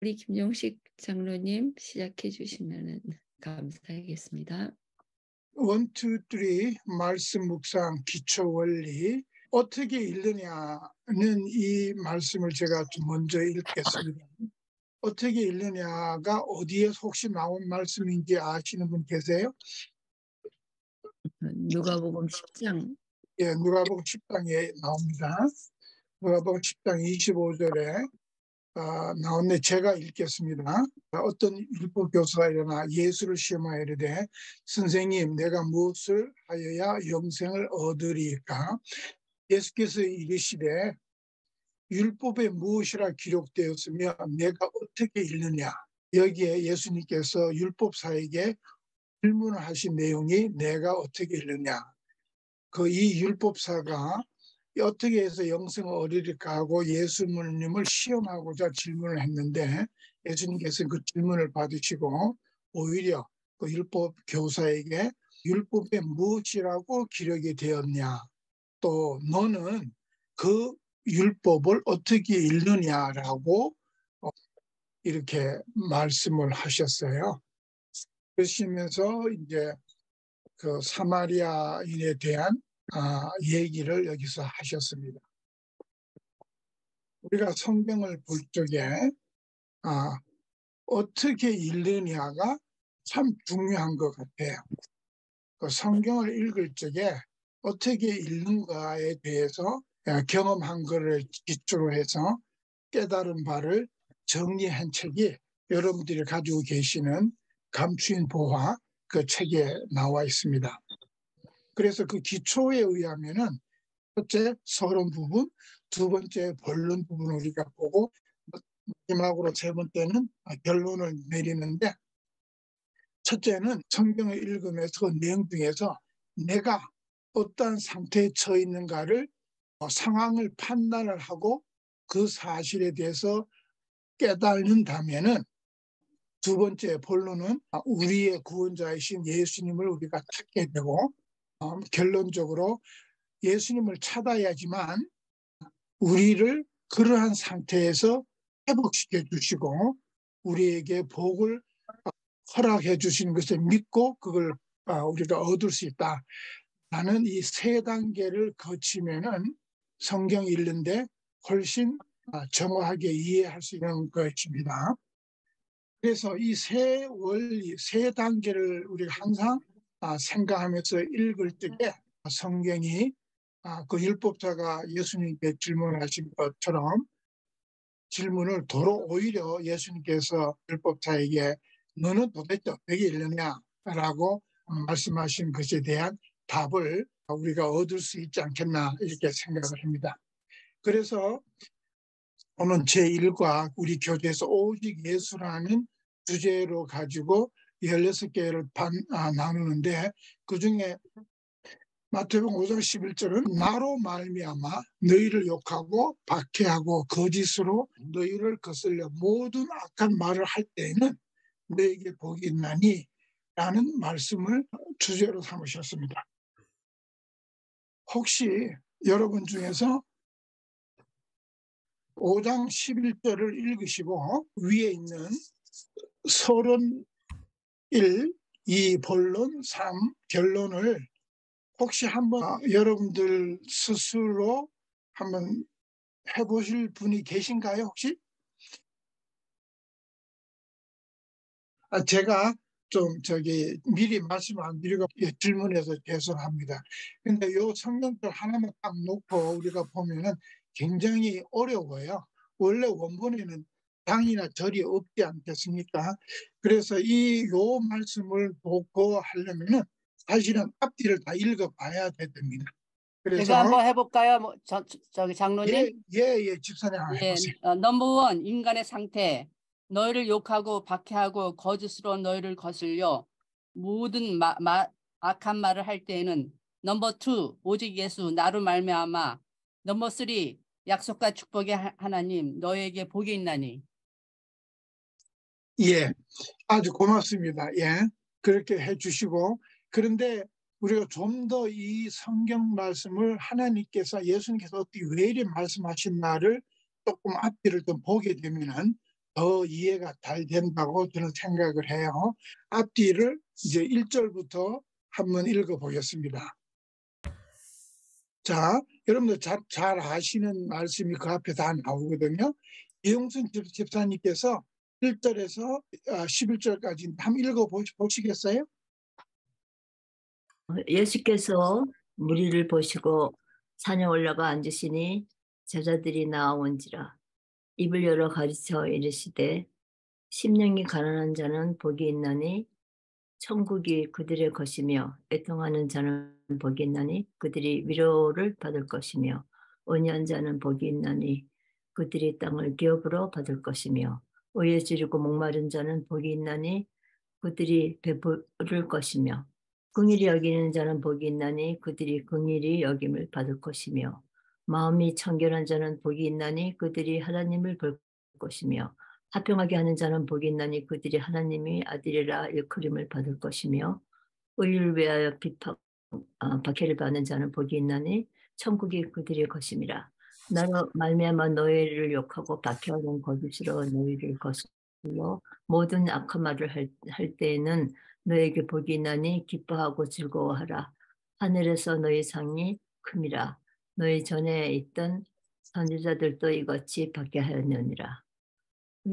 우리 김용식 장로님 시작해 주시면 감사하겠습니다. 1, 2, 3 말씀 묵상 기초 원리 어떻게 읽느냐는 이 말씀을 제가 좀 먼저 읽겠습니다. 어떻게 읽느냐가 어디에 혹시 나온 말씀인지 아시는 분 계세요? 누가복음 10장. 예, 누가복음 10장에 나옵니다. 누가복음 10장 25절에 나오는데 제가 읽겠습니다. 어떤 율법 교사가 일어나 예수를 시험하여 이르되 선생님 내가 무엇을 하여야 영생을 얻으리까? 예수께서 이르시되 율법에 무엇이라 기록되었으며 내가 어떻게 읽느냐? 여기에 예수님께서 율법사에게 질문을 하신 내용이 내가 어떻게 읽느냐? 이 율법사가 어떻게 해서 영생을 얻으리까 하고 예수님을 시험하고자 질문을 했는데 예수님께서 그 질문을 받으시고 오히려 그 율법 교사에게 율법에 무엇이라고 기록이 되었냐, 또 너는 그 율법을 어떻게 읽느냐라고 이렇게 말씀을 하셨어요. 그러시면서 이제 그 사마리아인에 대한 얘기를 여기서 하셨습니다. 우리가 성경을 볼 적에 어떻게 읽느냐가 참 중요한 것 같아요. 그 성경을 읽을 적에 어떻게 읽는가에 대해서 경험한 것을 기초로 해서 깨달은 바를 정리한 책이 여러분들이 가지고 계시는 감추인 보화 그 책에 나와 있습니다. 그래서 그 기초에 의하면은 첫째 서론 부분, 두 번째 본론 부분을 우리가 보고 마지막으로 세 번째는 결론을 내리는데, 첫째는 성경을 읽으면서 그 내용 중에서 내가 어떤 상태에 처해 있는가를 상황을 판단을 하고 그 사실에 대해서 깨달는다면은, 두 번째 본론은 우리의 구원자이신 예수님을 우리가 찾게 되고, 결론적으로 예수님을 찾아야지만 우리를 그러한 상태에서 회복시켜 주시고 우리에게 복을 허락해 주시는 것을 믿고 그걸 우리가 얻을 수 있다. 라는 이 세 단계를 거치면은 성경 읽는데 훨씬 정확하게 이해할 수 있는 것입니다. 그래서 이 세 원리, 세 단계를 우리가 항상 생각하면서 읽을 때에 성경이 그 율법자가 예수님께 질문하신 것처럼 질문을 도로 오히려 예수님께서 율법자에게 너는 도대체 어떻게 읽느냐라고 말씀하신 것에 대한 답을 우리가 얻을 수 있지 않겠나 이렇게 생각을 합니다. 그래서 오늘 제1과 우리 교재에서 오직 예수라는 주제로 가지고 16개를 나누는데 그중에 마태복음 5장 11절은 나로 말미암아 너희를 욕하고 박해하고 거짓으로 너희를 거슬려 모든 악한 말을 할 때에는 너에게 복이 있나니 라는 말씀을 주제로 삼으셨습니다. 혹시 여러분 중에서 5장 11절을 읽으시고 위에 있는 서론 1, 2, 본론 3, 결론을 혹시 한번 여러분들 스스로 한번 해보실 분이 계신가요, 혹시? 제가 좀 미리 말씀 안 드리고 질문해서 죄송합니다. 근데 요 성경절 하나만 딱 놓고 우리가 보면은 굉장히 어려워요. 원래 원본에는 당이나 절이 없지 않겠습니까? 그래서 요 말씀을 보고 하려면은 사실은 앞뒤를 다 읽어봐야 됩니다. 그래서 제가 한번 해볼까요? 장로님? 집사님 한번 예, 해보세요. 넘버 1 인간의 상태. 너희를 욕하고 박해하고 거짓으로 너희를 거슬려 모든 악한 말을 할 때에는 넘버 2 오직 예수 나로 말미암아. 넘버 3 약속과 축복의 하나님 너희에게 복이 있나니. 예, 아주 고맙습니다. 예, 그렇게 해주시고, 그런데 우리가 좀 더 이 성경 말씀을 하나님께서 예수님께서 어떻게 왜 이리 말씀하신 말을 조금 앞뒤를 좀 보게 되면은 더 이해가 잘 된다고 저는 생각을 해요. 앞뒤를 이제 1절부터 한번 읽어보겠습니다. 자, 여러분들 잘 아시는 말씀이 그 앞에 다 나오거든요. 이용순 집사님께서 1절에서 11절까지 한번 읽어보시겠어요? 예수께서 무리를 보시고 산에 올라가 앉으시니 제자들이 나온지라 입을 열어 가르쳐 이르시되 심령이 가난한 자는 복이 있나니 천국이 그들의 것이며 애통하는 자는 복이 있나니 그들이 위로를 받을 것이며 온유한 자는 복이 있나니 그들이 땅을 기업으로 받을 것이며 오해 지르고 목마른 자는 복이 있나니 그들이 배부를 것이며 긍휼히 여기는 자는 복이 있나니 그들이 긍휼히 여김을 받을 것이며 마음이 청결한 자는 복이 있나니 그들이 하나님을 볼 것이며 화평하게 하는 자는 복이 있나니 그들이 하나님의 아들이라 일컬음을 받을 것이며 의를 위하여 박해를 받는 자는 복이 있나니 천국이 그들의 것임이라. 나로 말미암아 너희를 욕하고 박해하는 거짓으로 너희를 거슬러 모든 악한 말을 할 때에는 너에게 복이 있나니 기뻐하고 즐거워하라. 하늘에서 너희 상이 큼이라. 너희 전에 있던 선지자들도 이같이 받게 하였느니라.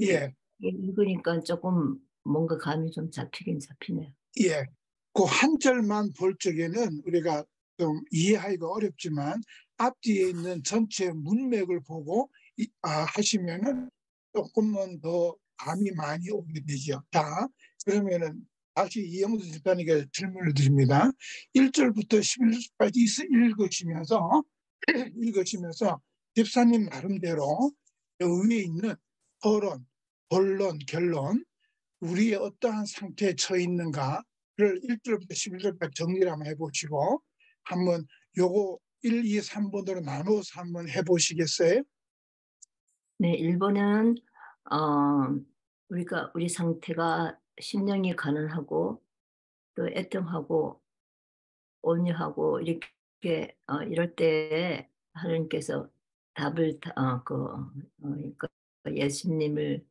예, 읽으니까 조금 뭔가 감이 좀 잡히긴 잡히네요. 예. 그 한 절만 볼 적에는 우리가 좀 이해하기가 어렵지만 앞뒤에 있는 전체 문맥을 보고 하시면은 조금은 더 감이 많이 오게 되죠. 자, 그러면은 다시 이영수 집사님께 질문을 드립니다. 1절부터 11절까지 읽으시면서 집사님 나름대로 위에 있는 토론, 본론, 결론, 우리의 어떠한 상태에 처해 있는가를 1절부터 11절까지 정리를 한번 해보시고 한번 요거 1, 2, 3번으로 나눠서 한번 해보시겠어요? 네, 1번은 우리 상태가 심령이 가난하고 또 애통하고 온유하고 이렇게 이럴 때 하나님께서 답을 그러니까 예수님을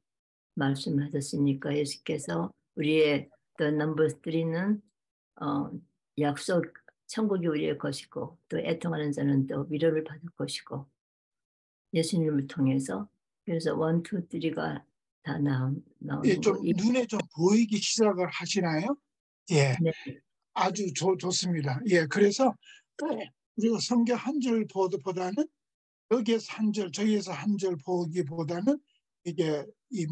말씀하셨으니까 예수께서 우리의 the number 3는 약속 천국이 우리의 것이고 또 애통하는 자는 또 위로를 받을 것이고 예수님을 통해서 그래서 1, 2, 3가 다 나오는 예, 좀 거. 눈에 좀 보이기 시작을 하시나요? 예, 네. 아주 좋습니다. 예, 그래서 우리가 성경 한 절 보기보다는 여기에서 한 절, 저기에서 한 절 보기보다는 이게 이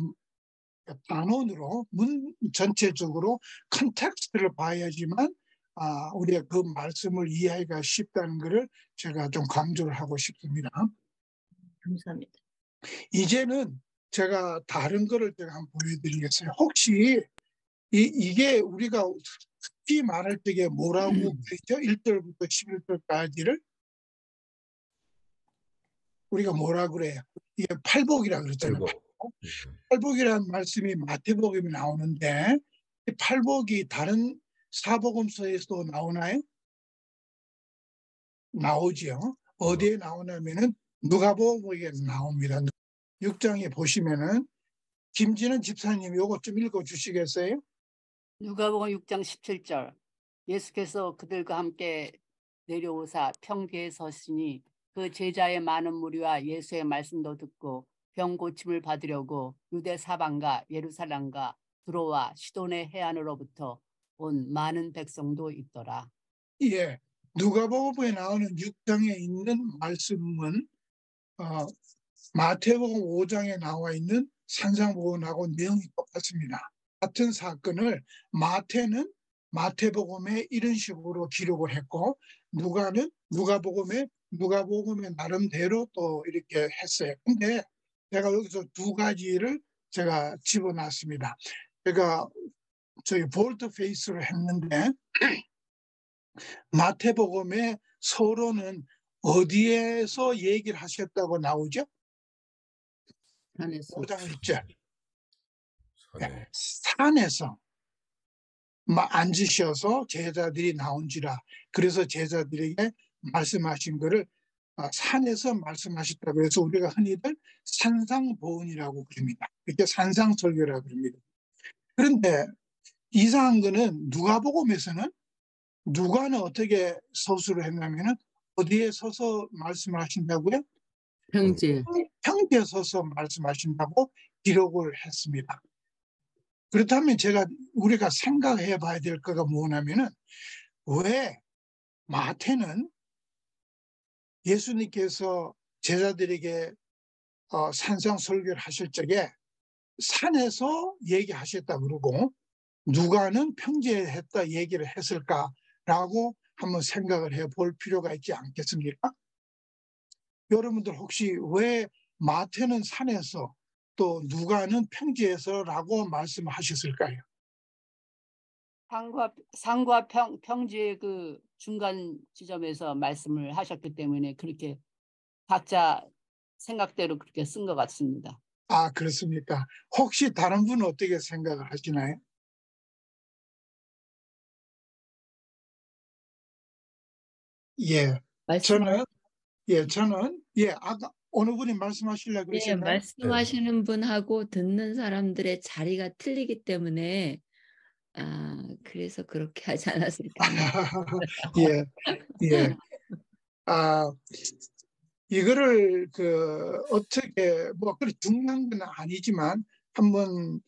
단원으로 문 전체적으로 컨텍스트를 봐야지만 우리가 그 말씀을 이해하기가 쉽다는 것을 제가 좀 강조를 하고 싶습니다. 감사합니다. 이제는 제가 다른 거를 제가 한번 보여드리겠어요. 혹시 이게 우리가 특히 말할 때에 뭐라고 그랬죠? 1절부터 11절까지를 우리가 뭐라 그래요? 이게 팔복이라 그랬잖아요. 팔복이라는 말씀이 마태복음에 나오는데 이 팔복이 다른 사복음서에서도 나오나요? 나오지요. 어디에 나오냐면은 누가복음에 나옵니다. 6장에 보시면은 김진은 집사님 요거 좀 읽어 주시겠어요? 누가복음 6장 17절. 예수께서 그들과 함께 내려오사 평지에 서시니 그 제자의 많은 무리와 예수의 말씀도 듣고 병 고침을 받으려고 유대 사방과 예루살렘과 두로와 시돈의 해안으로부터 온 많은 백성도 있더라. 예, 누가복음에 나오는 6장에 있는 말씀은 마태복음 5장에 나와 있는 산상복음하고 내용이 똑같습니다. 같은 사건을 마태는 마태복음에 이런 식으로 기록을 했고 누가복음에 나름대로 또 이렇게 했어요. 근데 제가 여기서 두 가지를 제가 집어놨습니다. 제가 저희 볼트 페이스를 했는데 마태복음의 서론은 어디에서 얘기를 하셨다고 나오죠? 산에서 5장 1절. 산에서 앉으셔서 제자들이 나온지라. 그래서 제자들에게 말씀하신 것을 산에서 말씀하셨다고 해서 우리가 흔히들 산상보훈이라고 부릅니다. 이렇게 산상설교라고 부릅니다. 그런데 이상한 거는 누가복음에서는 누가는 어떻게 서술을 했냐면은 어디에 서서 말씀을 하신다고요? 평지. 평지에 서서 말씀하신다고 기록을 했습니다. 그렇다면 우리가 생각해 봐야 될 거가 뭐냐면은 왜 마태는 예수님께서 제자들에게 산상설교를 하실 적에 산에서 얘기하셨다 그러고 누가는 평지에 했다 얘기를 했을까라고 한번 생각을 해볼 필요가 있지 않겠습니까? 여러분들 혹시 왜 마태는 산에서 또 누가는 평지에서라고 말씀하셨을까요? 산과 평지의 그 중간 지점에서 말씀을 하셨기 때문에 그렇게 각자 생각대로 그렇게 쓴 것 같습니다. 아, 그렇습니까? 혹시 다른 분은 어떻게 생각을 하시나요? 예, 저는 아까 어느 분이 말씀하시려고 예, 그러셨나요? 말씀하시는 분하고 듣는 사람들의 자리가 틀리기 때문에 그래서 그렇게 하지 않았을까 하는. 예, 예. 이거를 어떻게 그렇게 중요한 건 아니지만 한번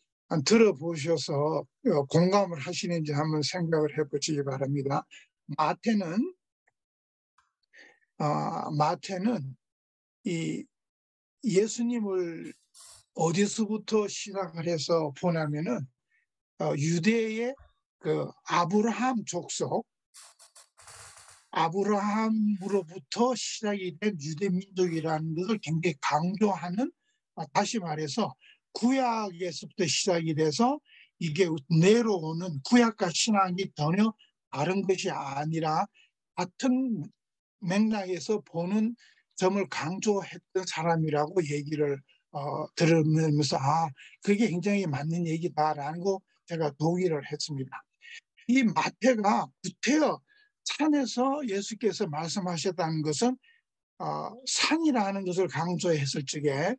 들어보셔서 공감을 하시는지 한번 생각을 해보시기 바랍니다. 마태는 이 예수님을 어디서부터 시작을 해서 보냐면은 유대의 그 아브라함 족속, 아브라함으로부터 시작이 된 유대 민족이라는 것을 굉장히 강조하는, 다시 말해서 구약에서부터 시작이 돼서 이게 내려오는 구약과 신앙이 전혀 다른 것이 아니라 같은 맥락에서 보는 점을 강조했던 사람이라고 얘기를 들으면서 그게 굉장히 맞는 얘기다라는 거 제가 동의를 했습니다. 이 마태가 구태여 산에서 예수께서 말씀하셨다는 것은 산이라는 것을 강조했을 적에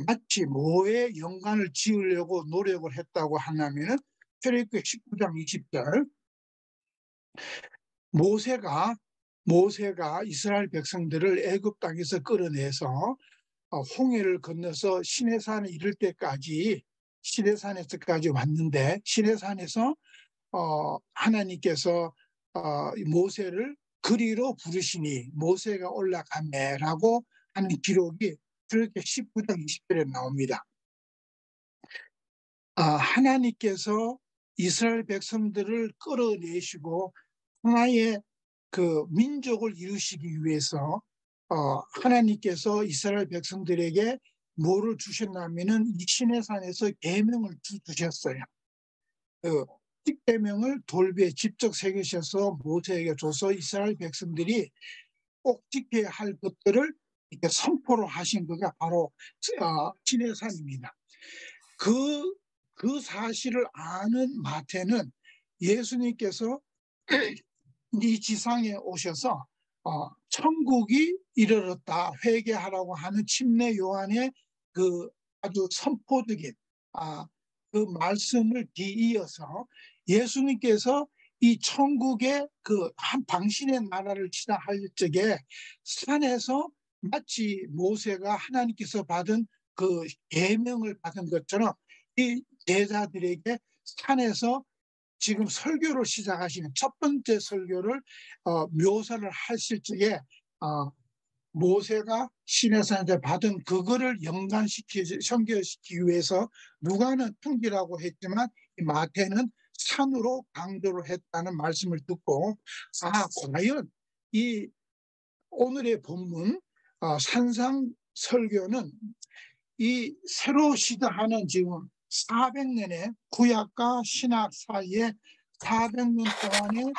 마치 뭐에 연관을 지으려고 노력을 했다고 하냐면은 출애굽기 19장 20절 모세가 이스라엘 백성들을 애굽 땅에서 끌어내서 홍해를 건너서 시내산에 이를 때까지 시내산에서까지 왔는데 시내산에서 하나님께서 모세를 그리로 부르시니 모세가 올라가매라고 하는 기록이 출애굽기 19장 20절에 나옵니다. 하나님께서 이스라엘 백성들을 끌어내시고 하나의 그 민족을 이루시기 위해서 하나님께서 이스라엘 백성들에게 뭐를 주셨냐면은 이 시내산에서 계명을 주셨어요. 그 십계명을 돌비에 직접 새기셔서 모세에게 줘서 이스라엘 백성들이 꼭 지켜야 할 것들을 이렇게 선포로 하신 것이 바로 시내산입니다. 그 사실을 아는 마태는 예수님께서 이 지상에 오셔서 천국이 이르렀다 회개하라고 하는 침례 요한의 그 아주 선포적인 그 말씀을 뒤이어서 예수님께서 이 천국의 그 한 당신의 나라를 시작할 적에 산에서 마치 모세가 하나님께서 받은 그 계명을 받은 것처럼 이 제자들에게 산에서 지금 설교를 시작하시는 첫 번째 설교를 묘사를 하실 적에 모세가 시내산에서 받은 그거를 연결시키기 위해서 누가는 평지라고 했지만 마태는 산으로 강조를 했다는 말씀을 듣고 과연 이 오늘의 본문 산상설교는 이 새로 시작하는 지금 400년의 구약과 신약 사이에 400년 동안에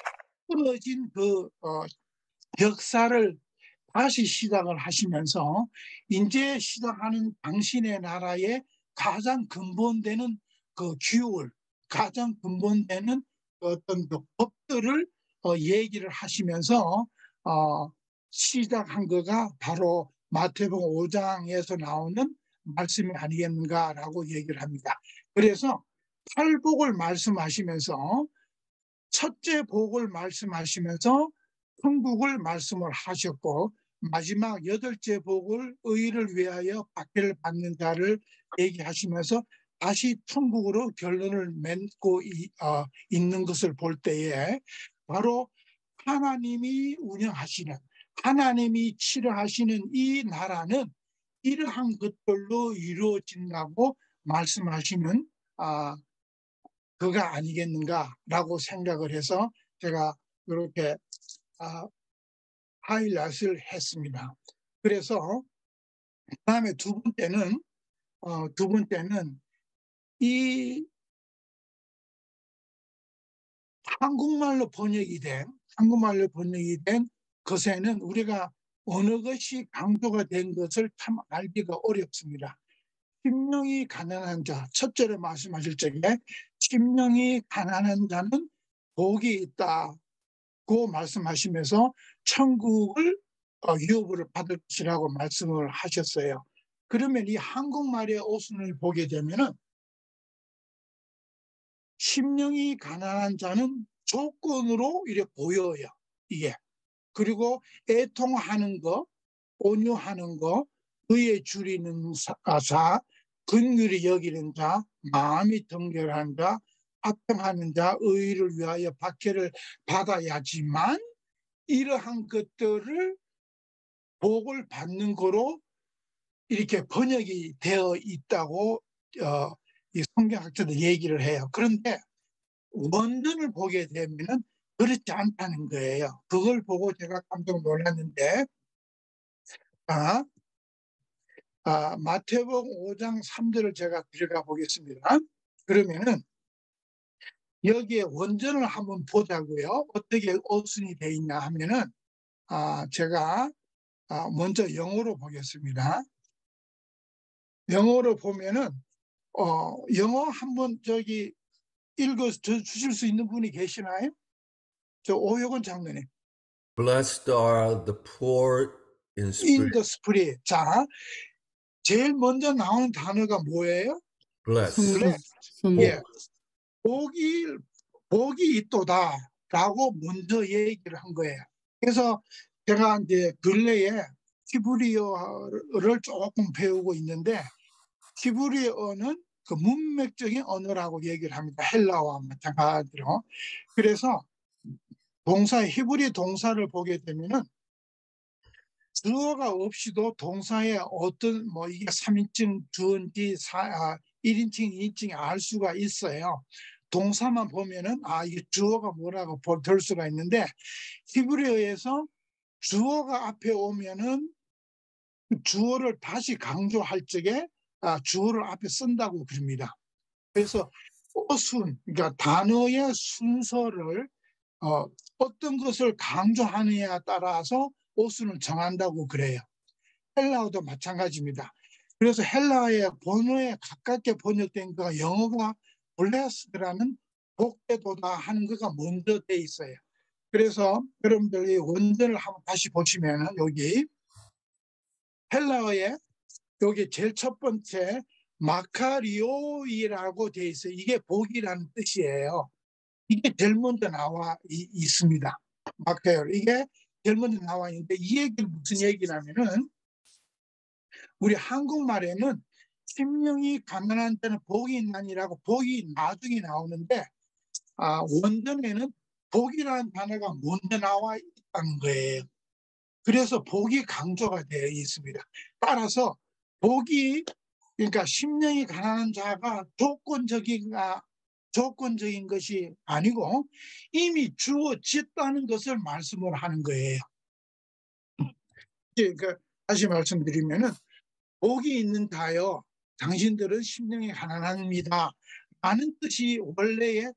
끊어진 그 역사를 다시 시작을 하시면서 이제 시작하는 당신의 나라의 가장 근본되는 그 규율, 가장 근본되는 어떤 그 법들을 얘기를 하시면서 시작한 거가 바로 마태복음 5장에서 나오는 말씀이 아니겠는가라고 얘기를 합니다. 그래서 8복을 말씀하시면서 첫째 복을 말씀하시면서 천국을 말씀을 하셨고 마지막 8째 복을 의를 위하여 박해를 받는 자를 얘기하시면서 다시 천국으로 결론을 맺고 있는 것을 볼 때에 바로 하나님이 운영하시는 하나님이 치료하시는 이 나라는 이러한 것들로 이루어진다고 말씀하시는 그가 아니겠는가라고 생각을 해서 제가 이렇게 하이라이트를 했습니다. 그래서 그다음에 두 번째는 이 한국말로 번역이 된 것에는 우리가 어느 것이 강조가 된 것을 참 알기가 어렵습니다. 심령이 가난한 자, 첫째로 말씀하실 적에 심령이 가난한 자는 복이 있다고 말씀하시면서 천국을 유업을 받을 것이라고 말씀을 하셨어요. 그러면 이 한국말의 어순을 보게 되면은 심령이 가난한 자는 조건으로 이렇게 보여요. 이게. 그리고 애통하는 거, 온유하는 거, 의에 줄이는 자, 긍휼히 여기는 자, 마음이 정결한 자, 화평하는 자, 의를 위하여 박해를 받아야지만 이러한 것들을 복을 받는 거로 이렇게 번역이 되어 있다고 이 성경학자들 얘기를 해요. 그런데 원전을 보게 되면은 그렇지 않다는 거예요. 그걸 보고 제가 깜짝 놀랐는데 마태복음 5장 3절을 제가 들어가 보겠습니다. 그러면은 여기에 원전을 한번 보자고요. 어떻게 어순이 되어 있나 하면은 제가 먼저 영어로 보겠습니다. 영어로 보면은 영어 한번 저기 읽어 주실 수 있는 분이 계시나요? 저 오효건 장로님. Blessed are the poor in In spirit. the spirit. 자, 제일 먼저 나오는 단어가 뭐예요? Blessed. 예, 복이 있도다라고 먼저 얘기를 한 거예요. 그래서 제가 이제 근래에 히브리어를 조금 배우고 있는데 히브리어는 그 문맥적인 언어라고 얘기를 합니다. 헬라어와 마찬가지로. 그래서 히브리 동사를 보게 되면은 주어가 없이도 동사의 어떤 이게 3인칭, 주어인지 1인칭, 2인칭이 알 수가 있어요. 동사만 보면은 이게 주어가 뭐라고 볼 수가 있는데 히브리어에서 주어가 앞에 오면은 주어를 다시 강조할 적에 주어를 앞에 쓴다고 그럽니다. 그래서 어순, 그러니까 단어의 순서를 어떤 것을 강조하느냐에 따라서 어순을 정한다고 그래요. 헬라어도 마찬가지입니다. 그래서 헬라어의 번호에 가깝게 번역된 거 영어가 블레스드라는 복되도다 하는 거가 먼저 돼 있어요. 그래서 여러분들이 원전을 한번 다시 보시면 여기 헬라어에 여기 제일 첫 번째 마카리오이라고 돼 있어요. 이게 복이라는 뜻이에요. 이게 제일 먼저 나와 있습니다. 마카리오 이게 제일 먼저 나와 있는데 이 얘기는 무슨 얘기냐면은 우리 한국말에는 심령이 가난한 자는 복이 있나니라고 복이 나중에 나오는데 원전에는 복이라는 단어가 먼저 나와 있다는 거예요. 그래서 복이 강조가 되어 있습니다. 따라서 복이 그러니까 심령이 가난한 자가 조건적인 것이 아니고 이미 주어졌다는 것을 말씀을 하는 거예요. 그러니까 다시 말씀드리면은 복이 있는 자여 당신들은 심령이 가난합니다 라는 뜻이 원래의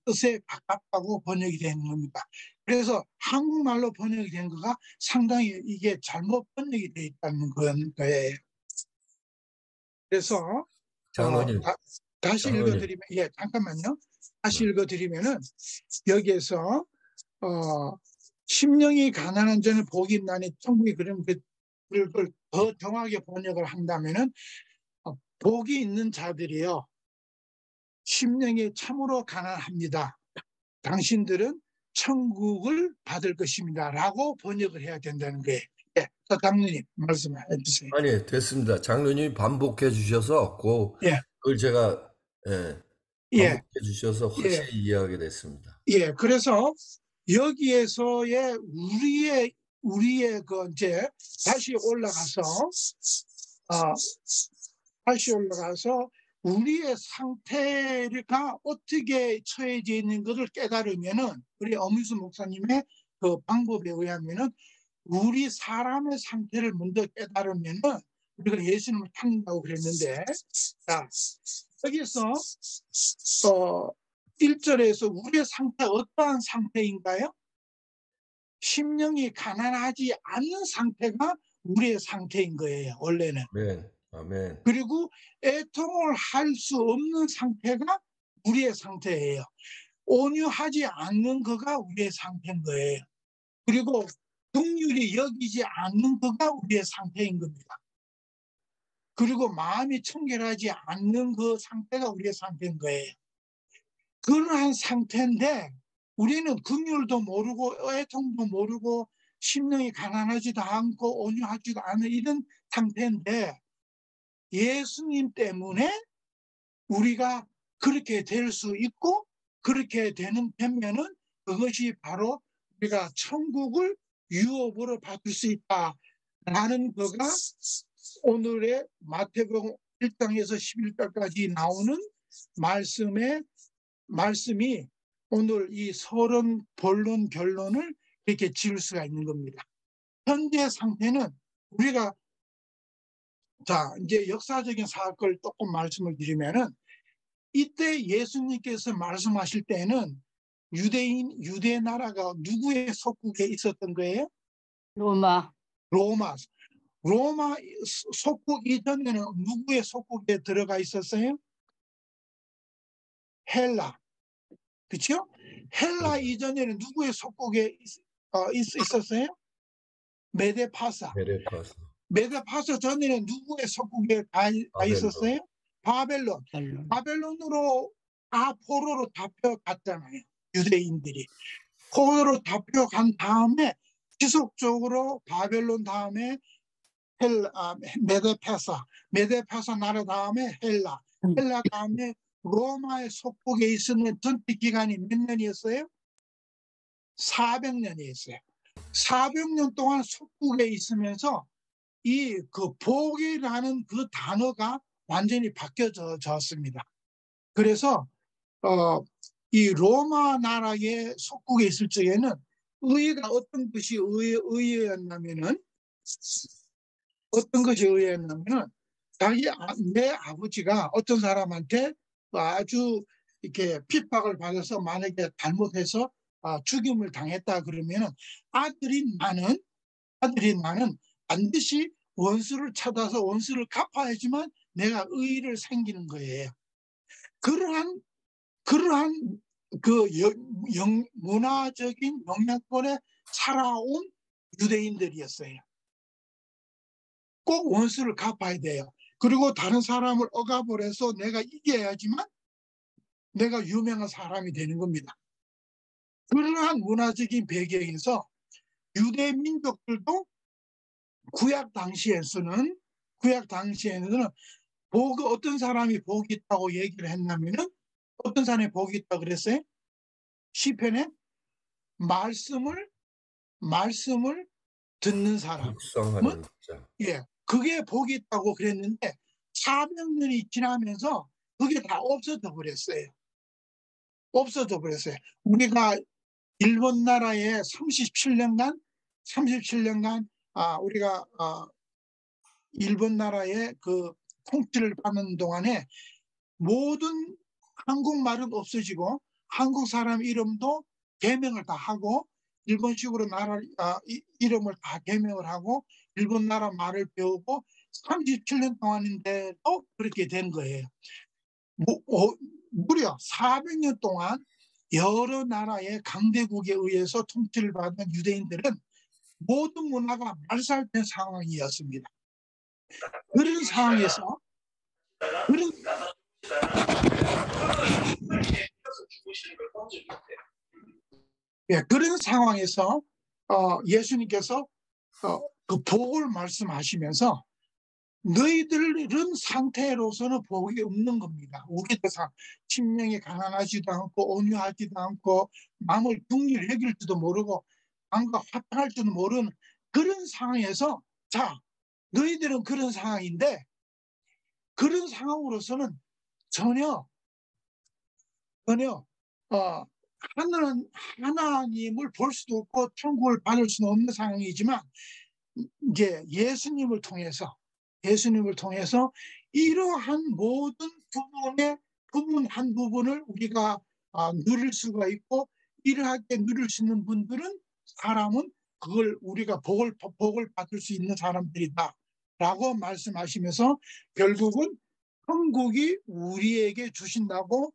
뜻에 가깝다고 번역이 된 겁니다. 그래서 한국말로 번역이 된 거가 상당히 이게 잘못 번역이 되어 있다는 거예요. 그래서 장로님. 다시 읽어드리면 잠깐만요. 다시 읽어드리면은 여기에서 심령이 가난한 자는 복이 있나니 천국이 그런 그걸 더 정확하게 번역을 한다면은 복이 있는 자들이요 심령이 참으로 가난합니다. 당신들은 천국을 받을 것입니다. 라고 번역을 해야 된다는 거예요. 예, 장로님 말씀해 주세요. 아니, 됐습니다. 장로님이 반복해 주셔서 예, 그걸 제가 예, 반복해 주셔서 확실히 이해하게 됐습니다. 예. 그래서 여기에서의 우리의 그 이제 다시 올라가서 우리의 상태가 어떻게 처해져 있는 것을 깨달으면은 우리 엄유수 목사님의 그 방법에 의하면은 우리 사람의 상태를 먼저 깨달으면은 우리가 예수님을 찾는다고 그랬는데 자 여기서 1절에서 우리의 상태 어떠한 상태인가요? 심령이 가난하지 않는 상태가 우리의 상태인 거예요. 원래는. 아멘. 아멘. 그리고 애통을 할 수 없는 상태가 우리의 상태예요. 온유하지 않는 거가 우리의 상태인 거예요. 그리고 긍휼히 여기지 않는 거가 우리의 상태인 겁니다. 그리고 마음이 청결하지 않는 그 상태가 우리의 상태인 거예요. 그러한 상태인데 우리는 긍휼도 모르고 애통도 모르고 심령이 가난하지도 않고 온유하지도 않은 이런 상태인데 예수님 때문에 우리가 그렇게 될 수 있고 그렇게 되는 반면은 그것이 바로 우리가 천국을 유업으로 받을 수 있다라는 거가 오늘의 마태복음 1장에서 11장까지 나오는 말씀이 오늘 이 서론, 본론, 결론을 이렇게 지을 수가 있는 겁니다. 현재 상태는 우리가 자 이제 역사적인 사건을 조금 말씀을 드리면은 이때 예수님께서 말씀하실 때는 유대 나라가 누구의 속국에 있었던 거예요? 로마. 로마 속국 이전에는 누구의 속국에 들어가 있었어요? 헬라. 그렇죠? 헬라 이전에는 누구의 속국에 있었어요? 메데파사. 메데파사 전에는 누구의 속국에 가 있었어요? 바벨론. 바벨론으로 다 포로로 잡혀갔잖아요. 유대인들이. 포로로 잡혀간 다음에 지속적으로 바벨론 다음에 메데파사 나라 다음에 헬라 다음에 로마의 속국에 있었는 전체 기간이 몇 년이었어요? 400년이었어요. 400년 동안 속국에 있으면서 이 그 복이라는 그 단어가 완전히 바뀌어졌습니다. 그래서 이 로마 나라의 속국에 있을 적에는 의가 어떤 것이 의였냐면은 내 아버지가 어떤 사람한테 아주 이렇게 핍박을 받아서 만약에 잘못해서 죽임을 당했다 그러면은 아들인 나는 반드시 원수를 찾아서 원수를 갚아야지만 내가 의의를 생기는 거예요. 그러한 그 문화적인 영향권에 살아온 유대인들이었어요. 꼭 원수를 갚아야 돼요. 그리고 다른 사람을 억압을 해서 내가 이겨야지만 내가 유명한 사람이 되는 겁니다. 그러한 문화적인 배경에서 유대 민족들도 구약 당시에는 어떤 사람이 복이 있다고 얘기를 했냐면은 어떤 사람이 복이 있다고 그랬어요? 시편에 말씀을 듣는 사람. 예, 그게 복이 있다고 그랬는데 400년이 지나면서 그게 다 없어져 버렸어요. 우리가 일본 나라에 37년간 우리가 일본 나라의 그 통치를 받는 동안에 모든 한국말은 없어지고 한국 사람 이름도 개명을 다 하고 일본식으로 나라 이름을 다 개명을 하고 일본 나라 말을 배우고 37년 동안인데도 그렇게 된 거예요. 무려 400년 동안 여러 나라의 강대국에 의해서 통치를 받은 유대인들은 모든 문화가 말살된 상황이었습니다. 그런 상황에서 그런 상황에서 예수님께서 그 복을 말씀하시면서 너희들은 상태로서는 복이 없는 겁니다. 우리도 심령이 가난하지도 않고 온유하지도 않고 남을 긍휼히 여길지도 모르고 남과 화평할 줄도 모르는 그런 상황에서 자 너희들은 그런 상황인데 그런 상황으로서는 전혀 하나님을 볼 수도 없고 천국을 받을 수는 없는 상황이지만 이제 예수님을 통해서 이러한 모든 부분 한 부분을 우리가 누릴 수가 있고 이러하게 누릴 수 있는 분들은 사람은 그걸 우리가 복을 받을 수 있는 사람들이다 라고 말씀하시면서 결국은 천국이 우리에게 주신다고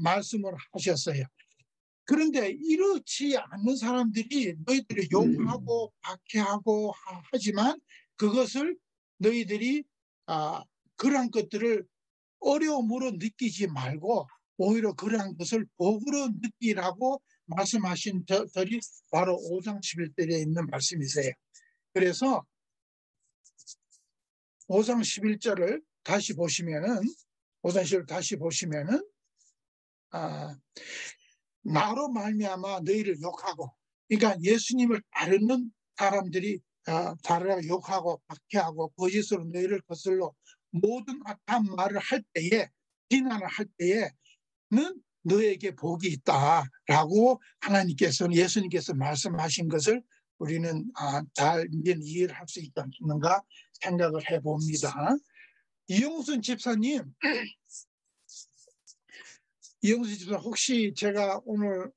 말씀을 하셨어요. 그런데 이렇지 않는 사람들이 너희들이 욕하고 박해하고 하지만 그것을 너희들이 그러한 것들을 어려움으로 느끼지 말고 오히려 그러한 것을 복으로 느끼라고 말씀하신 절이 바로 5장 11절에 있는 말씀이세요. 그래서 5장 11절을 다시 보시면은 나로 말미암아 너희를 욕하고, 그러니까 예수님을 따르는 사람들이 다르게 욕하고 박해하고 거짓으로 너희를 거슬러 모든 악한 말을 할 때에, 비난을 할 때에는 너에게 복이 있다라고 예수님께서 말씀하신 것을 우리는 잘 이해를 할 수 있지 않는가 생각을 해봅니다. 이용순 집사님, 혹시 제가 오늘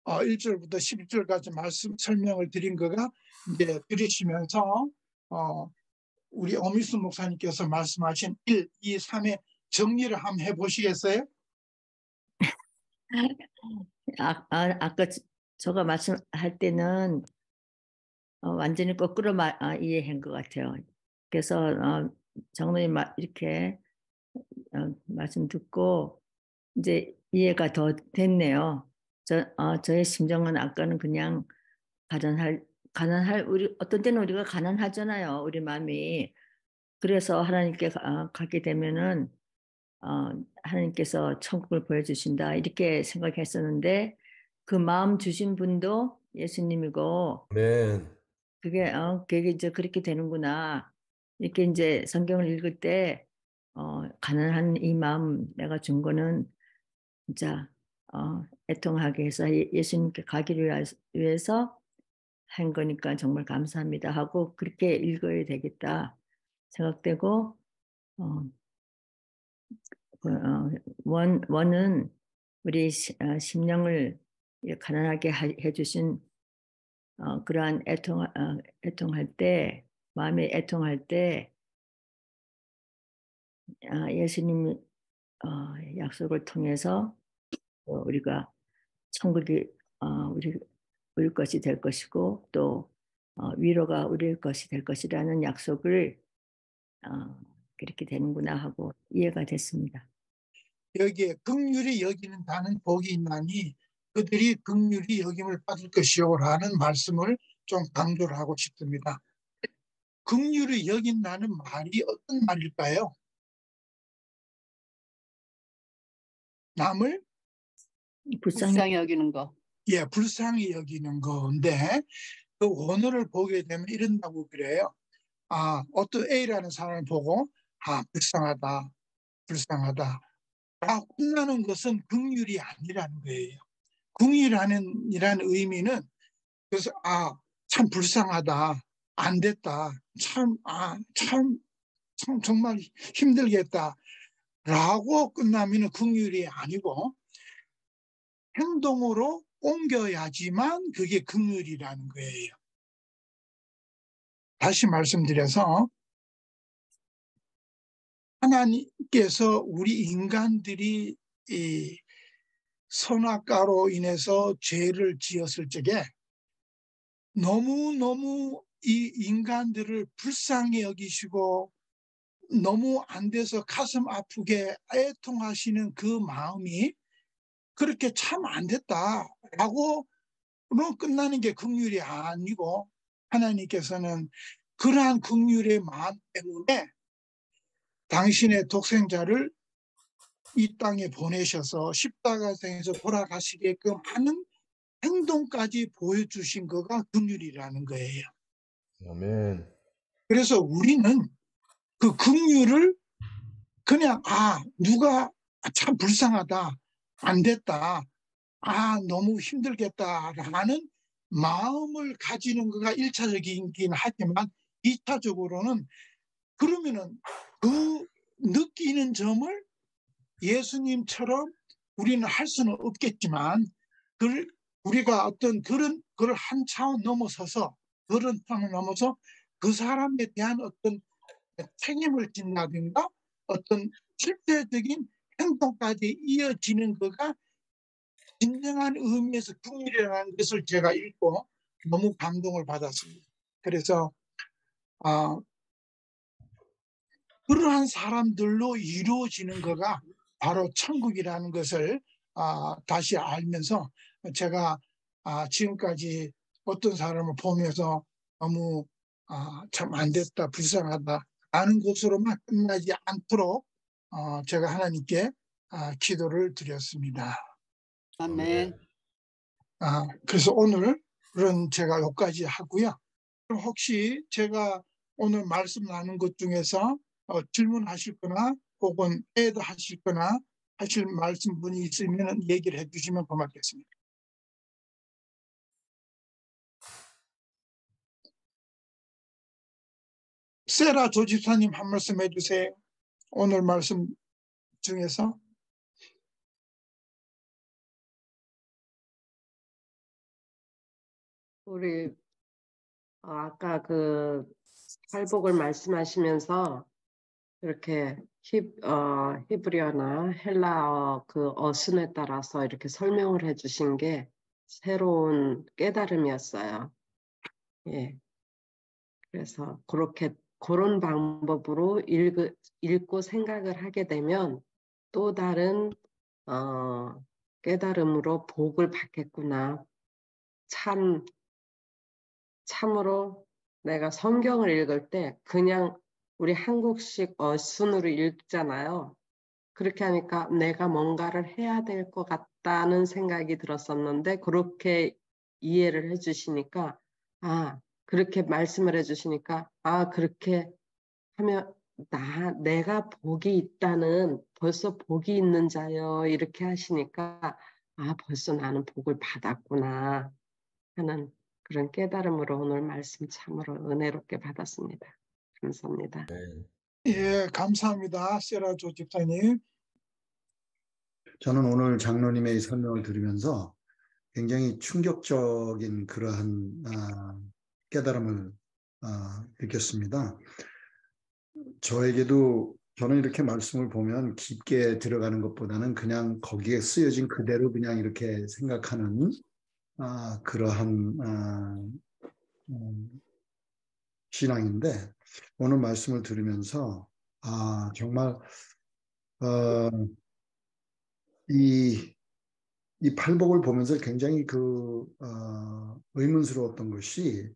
1절부터 11절까지 설명을 드린 거가 이제 들으시면서 우리 어미순 목사님께서 말씀하신 1, 2, 3의 정리를 한번 해보시겠어요? 아까 제가 말씀할 때는 완전히 거꾸로 이해한 것 같아요. 그래서 장로님 이렇게 말씀 듣고 이제 이해가 더 됐네요. 저의 심정은 아까는 그냥 가난할 우리 어떤 때는 우리가 가난하잖아요. 우리 마음이. 그래서 하나님께 가게 되면은 하나님께서 천국을 보여주신다 이렇게 생각했었는데 그 마음 주신 분도 예수님이고 Amen. 그게 이제 그렇게 되는구나. 이렇게 이제 성경을 읽을 때 가난한 이 마음 내가 준 거는 진짜 애통하게 해서 예수님께 가기를 위해서 한 거니까 정말 감사합니다 하고 그렇게 읽어야 되겠다 생각되고 원은 우리 심령을 가난하게 해주신 그러한 애통할 때 마음에 애통할 때 예수님 약속을 통해서 우리가 천국이 우리 것이 될 것이고 또 위로가 우리 것이 될 것이라는 약속을 그렇게 되는구나 하고 이해가 됐습니다. 여기에 긍휼히 여기는 자는 복이 있나니 그들이 긍휼히 여김을 받을 것이요 라는 말씀을 좀 강조를 하고 싶습니다. 긍휼히 여긴다는 말이 어떤 말일까요? 남을 불쌍히 여기는 거. 예, 불쌍히 여기는 건데 그 원어를 보게 되면 이런다고 그래요. 어떤 A라는 사람을 보고 불쌍하다 라고 끝나는 것은 긍휼이 아니라는 거예요. 긍휼이라는 의미는 그래서 참 불쌍하다, 안 됐다, 참 정말 힘들겠다 라고 끝나면 긍휼이 아니고 행동으로 옮겨야지만 그게 긍휼이라는 거예요. 다시 말씀드려서 하나님께서 우리 인간들이 선악과로 인해서 죄를 지었을 적에 너무너무 이 인간들을 불쌍히 여기시고 너무 안 돼서 가슴 아프게 애통하시는 그 마음이 그렇게 참 안 됐다라고 끝나는 게 긍휼이 아니고, 하나님께서는 그러한 긍휼의 마음 때문에 당신의 독생자를 이 땅에 보내셔서 십자가상에서 돌아가시게끔 하는 행동까지 보여주신 거가 긍휼이라는 거예요. 아멘. 그래서 우리는 그 긍휼을 그냥 누가 참 불쌍하다, 안 됐다, 너무 힘들겠다라는 마음을 가지는 거가 1차적이긴 하지만 2차적으로는 그러면은 그 느끼는 점을 예수님처럼 우리는 할 수는 없겠지만 우리가 어떤 그런 걸 한 차원 넘어서서 그 사람에 대한 어떤 책임을 진다든가 어떤 실제적인 행동까지 이어지는 거가 진정한 의미에서 긍휼이라는 것을 제가 읽고 너무 감동을 받았습니다. 그래서 그러한 사람들로 이루어지는 거가 바로 천국이라는 것을 다시 알면서 제가 지금까지 어떤 사람을 보면서 너무 참 안 됐다, 불쌍하다 라는 것으로만 끝나지 않도록 제가 하나님께 기도를 드렸습니다. 아멘. 그래서 오늘은 제가 여기까지 하고요. 그럼 혹시 제가 오늘 말씀 나눈 것 중에서 질문하실 거나 혹은 애도 하실 거나 하실 말씀분이 있으면 얘기를 해주시면 고맙겠습니다. 세라 조집사님 한 말씀 해주세요. 오늘 말씀 중에서. 우리 아까 그 팔복을 말씀하시면서 이렇게 히브리어나 헬라어 그 어순에 따라서 이렇게 설명을 해주신 게 새로운 깨달음이었어요. 예. 그래서 그런 방법으로 읽고 생각을 하게 되면 또 다른 깨달음으로 복을 받겠구나. 참으로 내가 성경을 읽을 때 그냥 우리 한국식 어순으로 읽잖아요. 그렇게 하니까 내가 뭔가를 해야 될 것 같다는 생각이 들었었는데 그렇게 이해를 해주시니까 그렇게 말씀을 해주시니까 그렇게 하면 내가 복이 있다는 벌써 복이 있는 자여 이렇게 하시니까 벌써 나는 복을 받았구나 하는 그런 깨달음으로 오늘 말씀 참으로 은혜롭게 받았습니다. 감사합니다. 예, 감사합니다. 세라 조집사님. 저는 오늘 장로님의 설명을 들으면서 굉장히 충격적인 그러한 깨달음을 느꼈습니다. 저는 이렇게 말씀을 보면 깊게 들어가는 것보다는 그냥 거기에 쓰여진 그대로 그냥 이렇게 생각하는 그러한 신앙인데 오늘 말씀을 들으면서 정말 이 팔복을 보면서 굉장히 의문스러웠던 것이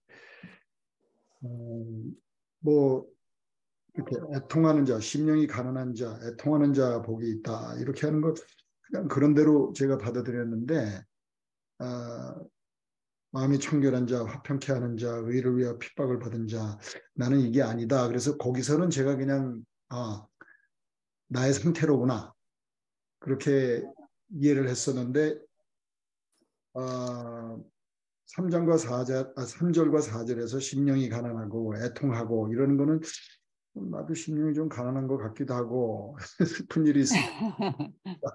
이렇게 애통하는 자, 심령이 가난한 자, 애통하는 자 복이 있다 이렇게 하는 것 그냥 그런 대로 제가 받아들였는데 마음이 청결한 자, 화평케 하는 자, 의를 위하여 핍박을 받은 자 나는 이게 아니다. 그래서 거기서는 제가 그냥 나의 상태로구나 그렇게 이해를 했었는데 3절과 4절에서 심령이 가난하고 애통하고 이러는 거는 나도 심령이 좀 가난한 것 같기도 하고 슬픈 일이 있을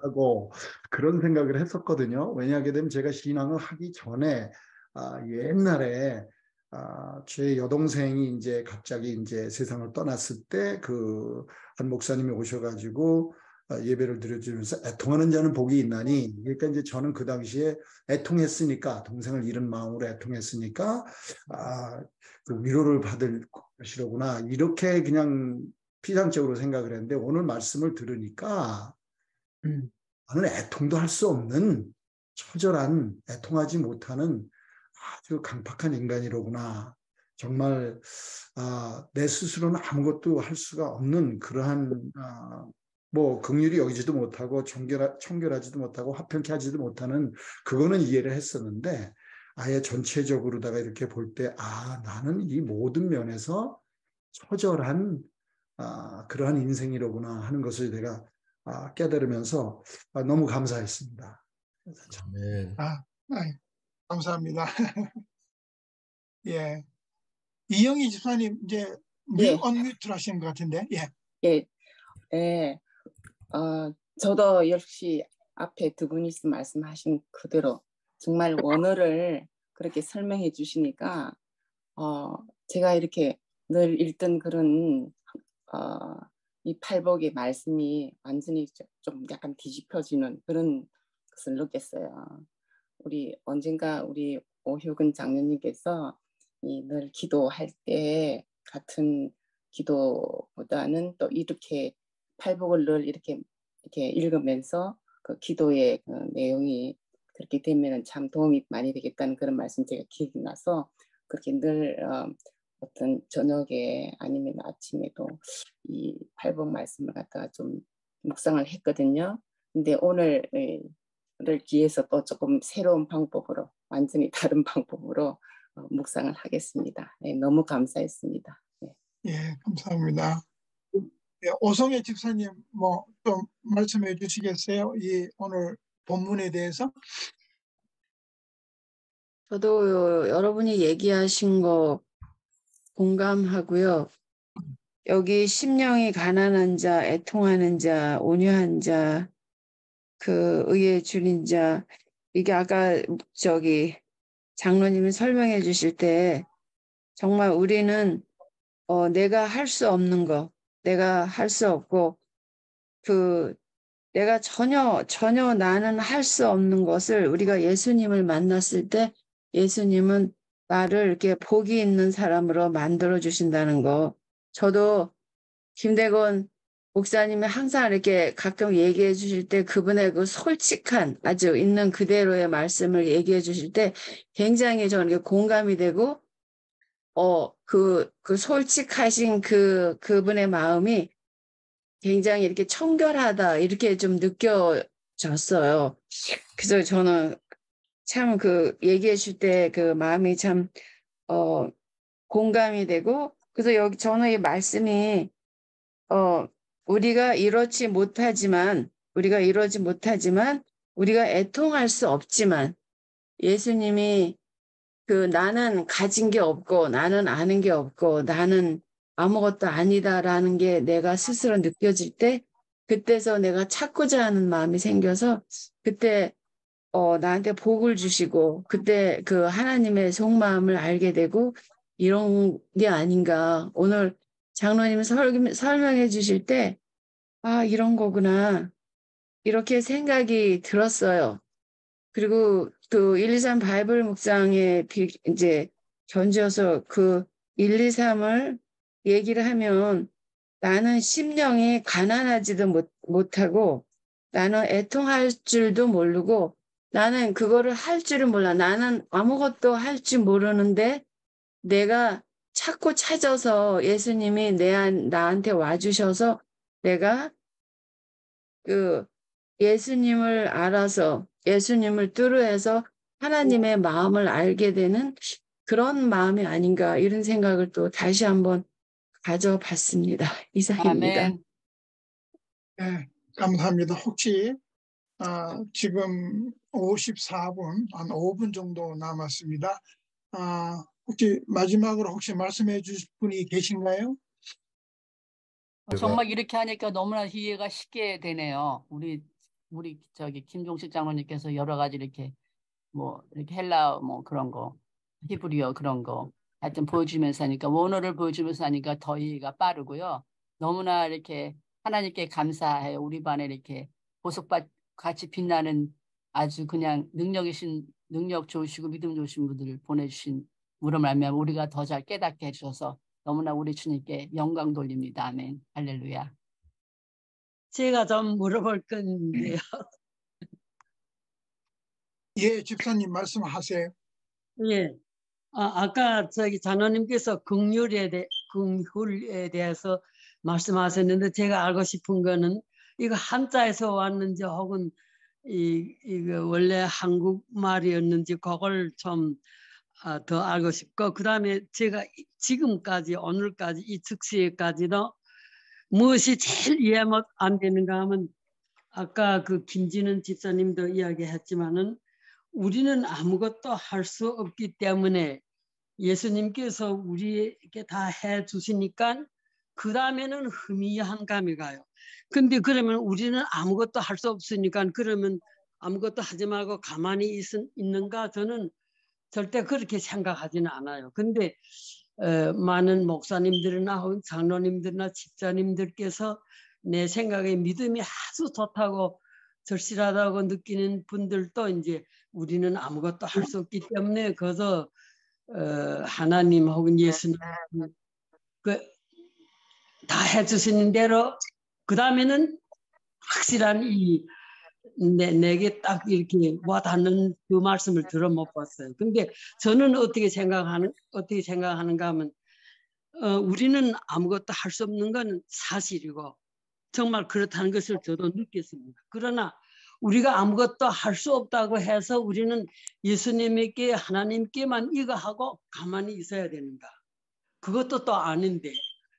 하고 그런 생각을 했었거든요. 왜냐하게 되면 제가 신앙을 하기 전에 옛날에 제 여동생이 이제 갑자기 이제 세상을 떠났을 때 한 목사님이 오셔가지고 예배를 드려주면서 애통하는 자는 복이 있나니, 그러니까 이제 저는 그 당시에 애통했으니까, 동생을 잃은 마음으로 애통했으니까 그 위로를 받을 것이로구나, 이렇게 그냥 피상적으로 생각을 했는데, 오늘 말씀을 들으니까 나는 애통도 할 수 없는 처절한, 애통하지 못하는 아주 강팍한 인간이로구나. 정말 내 스스로는 아무것도 할 수가 없는 그러한 뭐 긍휼히 여기지도 못하고 청결하지도 못하고 화평케 하지도 못하는, 그거는 이해를 했었는데, 아예 전체적으로다가 이렇게 볼 때 나는 이 모든 면에서 처절한 그러한 인생이로구나 하는 것을 내가 깨달으면서 너무 감사했습니다. 아멘. 감사합니다. 예. 이영희 집사님 이제 예. 언뮤트를 하신 것 같은데. 예. 예. 예. 저도 역시 앞에 두 분이서 말씀하신 그대로 정말 원어를 그렇게 설명해 주시니까 제가 이렇게 늘 읽던 그런 이 팔복의 말씀이 완전히 좀 약간 뒤집혀지는 그런 것을 느꼈어요. 언젠가 우리 오효근 장로님께서 늘 기도할 때 같은 기도보다는 또 이렇게 팔복을 늘 이렇게 읽으면서 그 기도의 그 내용이 그렇게 되면 참 도움이 많이 되겠다는 그런 말씀 제가 기억이 나서 그렇게 늘 어떤 저녁에 아니면 아침에도 이 팔복 말씀을 갖다가 좀 묵상을 했거든요. 근데 오늘을 기해서 또 조금 새로운 방법으로, 완전히 다른 방법으로 묵상을 하겠습니다. 네, 너무 감사했습니다. 네. 예, 감사합니다. 예, 오성애 집사님 뭐 좀 말씀해 주시겠어요? 이 오늘 본문에 대해서? 저도 여러분이 얘기하신 거 공감하고요. 여기 심령이 가난한 자, 애통하는 자, 온유한 자, 그 의에 줄인 자, 이게 아까 장로님이 설명해 주실 때 정말 우리는 내가 할 수 없는 거, 내가 할 수 없고 내가 전혀 나는 할 수 없는 것을 우리가 예수님을 만났을 때 예수님은 나를 이렇게 복이 있는 사람으로 만들어 주신다는 거. 저도 김대건 목사님이 항상 이렇게 가끔 얘기해 주실 때 그분의 그 솔직한 아주 있는 그대로의 말씀을 얘기해 주실 때 굉장히 저는 공감이 되고 그 솔직하신 그분의 마음이 굉장히 이렇게 청결하다 이렇게 좀 느껴졌어요. 그래서 저는 참 얘기해 줄 때 그 마음이 참 공감이 되고, 그래서 저는 이 말씀이 우리가 이러지 못하지만 우리가 애통할 수 없지만 예수님이 나는 가진 게 없고 나는 아는 게 없고 나는 아무것도 아니다라는 게 내가 스스로 느껴질 때 그때서 내가 찾고자 하는 마음이 생겨서 그때 나한테 복을 주시고 그때 그 하나님의 속마음을 알게 되고 이런 게 아닌가. 오늘 장로님 설명해 주실 때 이런 거구나 이렇게 생각이 들었어요. 그리고 123 바이블 묵상에 이제 견지어서 123을 얘기를 하면 나는 심령이 가난하지도 못하고 나는 애통할 줄도 모르고 나는 그거를 할 줄을 몰라. 나는 아무것도 할 줄 모르는데 내가 찾고 찾아서 예수님이 나한테 와주셔서 내가 예수님을 알아서 예수님을 뚜루해서 하나님의 마음을 알게 되는 그런 마음이 아닌가 이런 생각을 또 다시 한번 가져봤습니다. 이상입니다. 아멘. 네, 감사합니다. 혹시 지금 54분, 한 5분 정도 남았습니다. 혹시 마지막으로 혹시 말씀해 주실 분이 계신가요? 정말 이렇게 하니까 너무나 이해가 쉽게 되네요. 우리 김종식 장로님께서 여러 가지 이렇게 헬라 그런 거, 히브리어 그런 거 하여튼 보여주면서 하니까 원어를 보여주면서 하니까 더 이해가 빠르고요. 너무나 이렇게 하나님께 감사해요. 우리 반에 이렇게 보석밭 같이 빛나는 아주 그냥 능력 좋으시고 믿음 좋으신 분들을 보내주신 물음 알면 우리가 더 잘 깨닫게 해주셔서 너무나 우리 주님께 영광 돌립니다. 아멘. 할렐루야. 제가 좀 물어볼 건데요. 예, 집사님 말씀하세요. 예. 아까 저기 장로님께서 긍휼에 대해서 말씀하셨는데 제가 알고 싶은 거는 이거 한자에서 왔는지 혹은 이거 원래 한국말이었는지 그걸 좀 더 알고 싶고, 그다음에 제가 지금까지 오늘까지 이 즉시에까지도 무엇이 제일 이해 안 되는가 하면 아까 그 김진은 집사님도 이야기했지만은 우리는 아무것도 할 수 없기 때문에 예수님께서 우리에게 다 해주시니까 그 다음에는 희미한 감이 가요. 근데 그러면 우리는 아무것도 할 수 없으니까 그러면 아무것도 하지 말고 가만히 있는가? 저는 절대 그렇게 생각하지는 않아요. 근데 많은 목사님들이나 장로님들이나 집사님들께서 내 생각에 믿음이 아주 좋다고 절실하다고 느끼는 분들도 이제 우리는 아무것도 할 수 없기 때문에 그저 하나님 혹은 예수님 다 해주시는 대로 그 다음에는 확실한 내게 딱 이렇게 와닿는 그 말씀을 들어 못 봤어요. 근데 저는 어떻게 생각하는가 하면 우리는 아무것도 할 수 없는 건 사실이고 정말 그렇다는 것을 저도 느꼈습니다. 그러나 우리가 아무것도 할 수 없다고 해서 우리는 예수님에게 하나님께만 이거 하고 가만히 있어야 되는가? 그것도 또 아닌데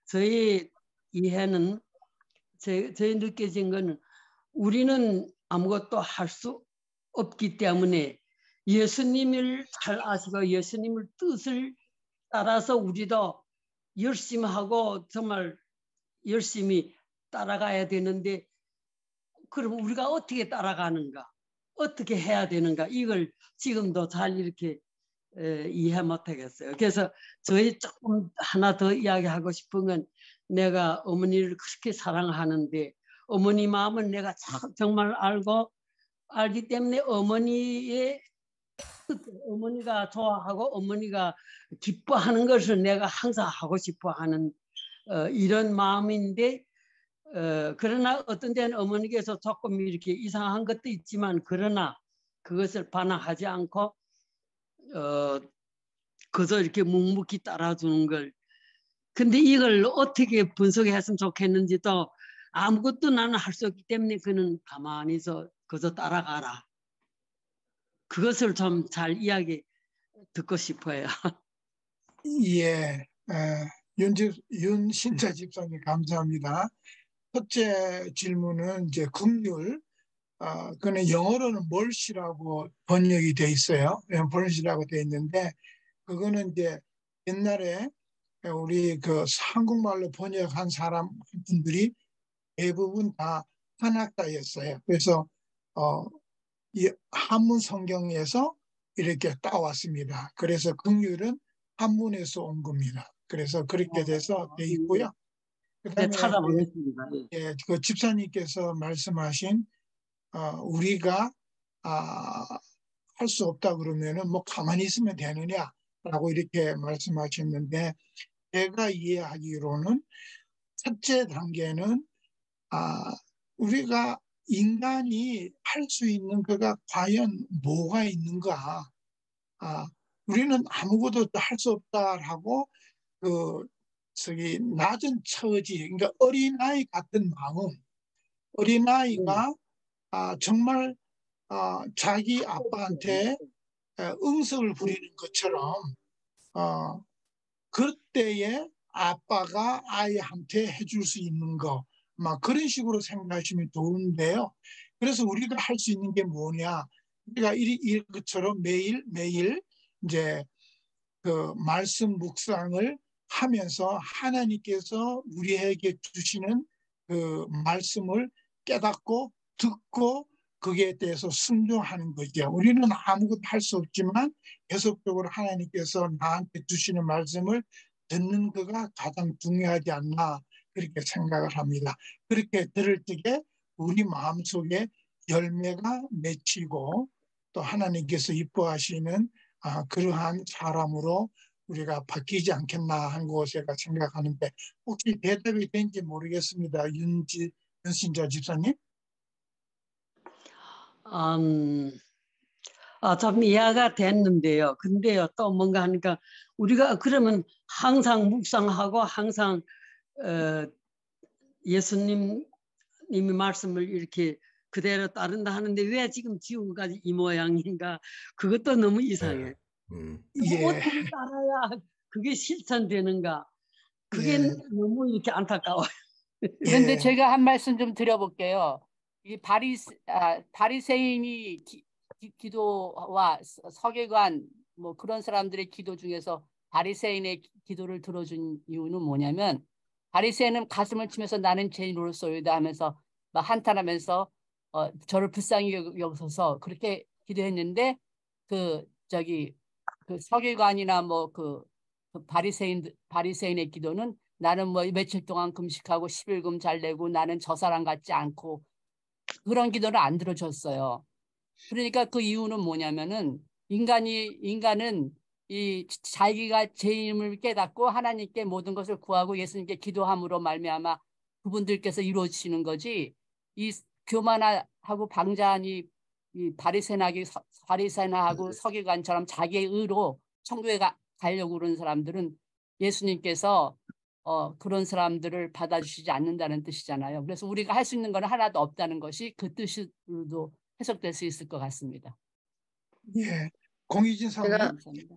저희 이해는 저희 느껴진 거는 우리는 아무것도 할 수 없기 때문에 예수님을 잘 아시고 예수님을 뜻을 따라서 우리도 열심히 하고 정말 열심히 따라가야 되는데 그럼 우리가 어떻게 따라가는가? 어떻게 해야 되는가? 이걸 지금도 잘 이렇게 이해 못하겠어요. 그래서 저희 조금 하나 더 이야기하고 싶은 건 내가 어머니를 그렇게 사랑하는데 어머니 마음을 내가 정말 알기 때문에 어머니가 좋아하고 어머니가 기뻐하는 것을 내가 항상 하고 싶어 하는 이런 마음인데 그러나 어떤 데는 어머니께서 조금 이렇게 이상한 것도 있지만 그러나 그것을 반항하지 않고 그저 이렇게 묵묵히 따라주는 걸. 근데 이걸 어떻게 분석했으면 좋겠는지도 아무것도 나는 할 수 없기 때문에 그는 가만히 그저 따라가라. 그것을 좀 잘 이야기 듣고 싶어요. 예, 윤신자 집사님 감사합니다. 첫째 질문은 이제 긍휼, 그는 영어로는 mercy라고 번역이 돼 있어요. mercy라고 돼 있는데 그거는 이제 옛날에 우리 그 한국말로 번역한 분들이 대부분 다 한학자였어요. 그래서 이 한문 성경에서 이렇게 따왔습니다. 그래서 긍휼은 한문에서 온 겁니다. 그래서 그렇게 돼서 돼 있고요. 그다음에 찾아보겠습니다. 예, 그 집사님께서 말씀하신 우리가 할 수 없다 그러면은 뭐 가만히 있으면 되느냐라고 이렇게 말씀하셨는데 제가 이해하기로는 첫째 단계는 우리가 인간이 할 수 있는 거가 과연 뭐가 있는가? 우리는 아무것도 할 수 없다라고 낮은 처지, 그러니까 어린아이 같은 마음, 어린아이가 정말 자기 아빠한테 응석을 부리는 것처럼 그때에 아빠가 아이한테 해줄 수 있는 거, 막 그런 식으로 생각하시면 좋은데요. 그래서 우리가 할 수 있는 게 뭐냐? 우리가 이것처럼 매일 이제 그 말씀 묵상을 하면서 하나님께서 우리에게 주시는 그 말씀을 깨닫고 듣고 거기에 대해서 순종하는 거죠. 우리는 아무것도 할 수 없지만 계속적으로 하나님께서 나한테 주시는 말씀을 듣는 거가 가장 중요하지 않나 그렇게 생각을 합니다. 그렇게 들을 적에 우리 마음속에 열매가 맺히고 또 하나님께서 이뻐하시는 그러한 사람으로 우리가 바뀌지 않겠나 하는 것을 제가 생각하는데 혹시 대답이 된지 모르겠습니다. 윤신자 집사님. 좀 이해가 됐는데요. 근데요, 또 뭔가 하니까 우리가 그러면 항상 묵상하고 항상 예수님이 말씀을 이렇게 그대로 따른다 하는데 왜 지금 지금까지 이 모양인가? 그것도 너무 이상해. 예. 어떻게 따라야 그게 실천되는가? 그게 예. 너무 이렇게 안타까워요. 그런데 예. 제가 한 말씀 좀 드려볼게요. 이 바리새인이 기도와 서기관 뭐 그런 사람들의 기도 중에서 바리새인의 기도를 들어준 이유는 뭐냐면 바리새인은 가슴을 치면서 나는 죄인으로서이다 하면서 막 한탄하면서 저를 불쌍히 여기서 그렇게 기도했는데 그 서기관이나 뭐 그 바리새인의 기도는 나는 뭐 며칠 동안 금식하고 11금 잘 내고 나는 저 사람 같지 않고 그런 기도를 안 들어줬어요. 그러니까 그 이유는 뭐냐면은 인간은 이 자기가 죄임을 깨닫고 하나님께 모든 것을 구하고 예수님께 기도함으로 말미암아 그분들께서 이루어지시는 거지. 이 교만하고 방자한 이 바리새인하고 서기관처럼 자기의 의로 천국에 가려고 그러는 사람들은 예수님께서 그런 사람들을 받아주시지 않는다는 뜻이잖아요. 그래서 우리가 할 수 있는 건 하나도 없다는 것이 그 뜻으로도 해석될 수 있을 것 같습니다. 예. 공희진 사모님. 감사합니다.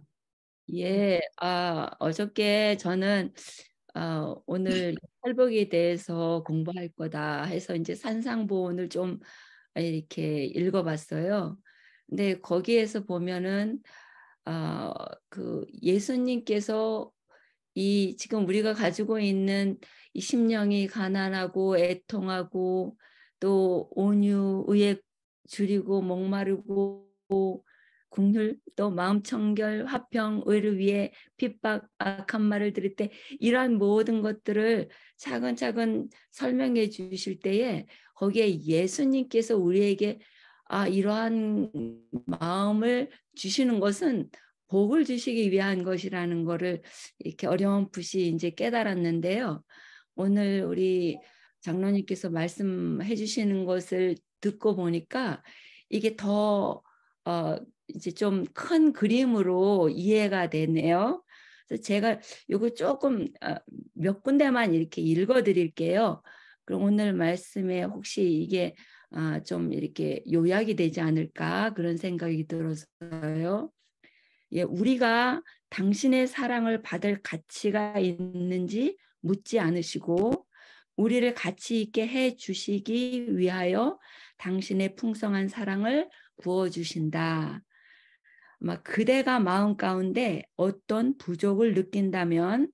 예, 어저께 저는 오늘 팔복에 대해서 공부할 거다 해서 이제 산상보훈을 좀 이렇게 읽어봤어요. 근데 거기에서 보면은 그 예수님께서 이 지금 우리가 가지고 있는 이 심령이 가난하고 애통하고 또 온유, 의에 줄이고 목마르고 긍휼 또 마음 청결 화평 의를 위해 핍박 악한 말을 들을 때 이러한 모든 것들을 차근차근 설명해 주실 때에 거기에 예수님께서 우리에게 이러한 마음을 주시는 것은 복을 주시기 위한 것이라는 것을 이렇게 어렴풋이 이제 깨달았는데요. 오늘 우리 장로님께서 말씀해 주시는 것을 듣고 보니까 이게 더 이제 좀 큰 그림으로 이해가 되네요. 그래서 제가 이거 조금 몇 군데만 이렇게 읽어드릴게요. 그럼 오늘 말씀에 혹시 이게 좀 이렇게 요약이 되지 않을까 그런 생각이 들어서요. 예, 우리가 당신의 사랑을 받을 가치가 있는지 묻지 않으시고 우리를 가치 있게 해 주시기 위하여 당신의 풍성한 사랑을 부어주신다. 그대가 마음 가운데 어떤 부족을 느낀다면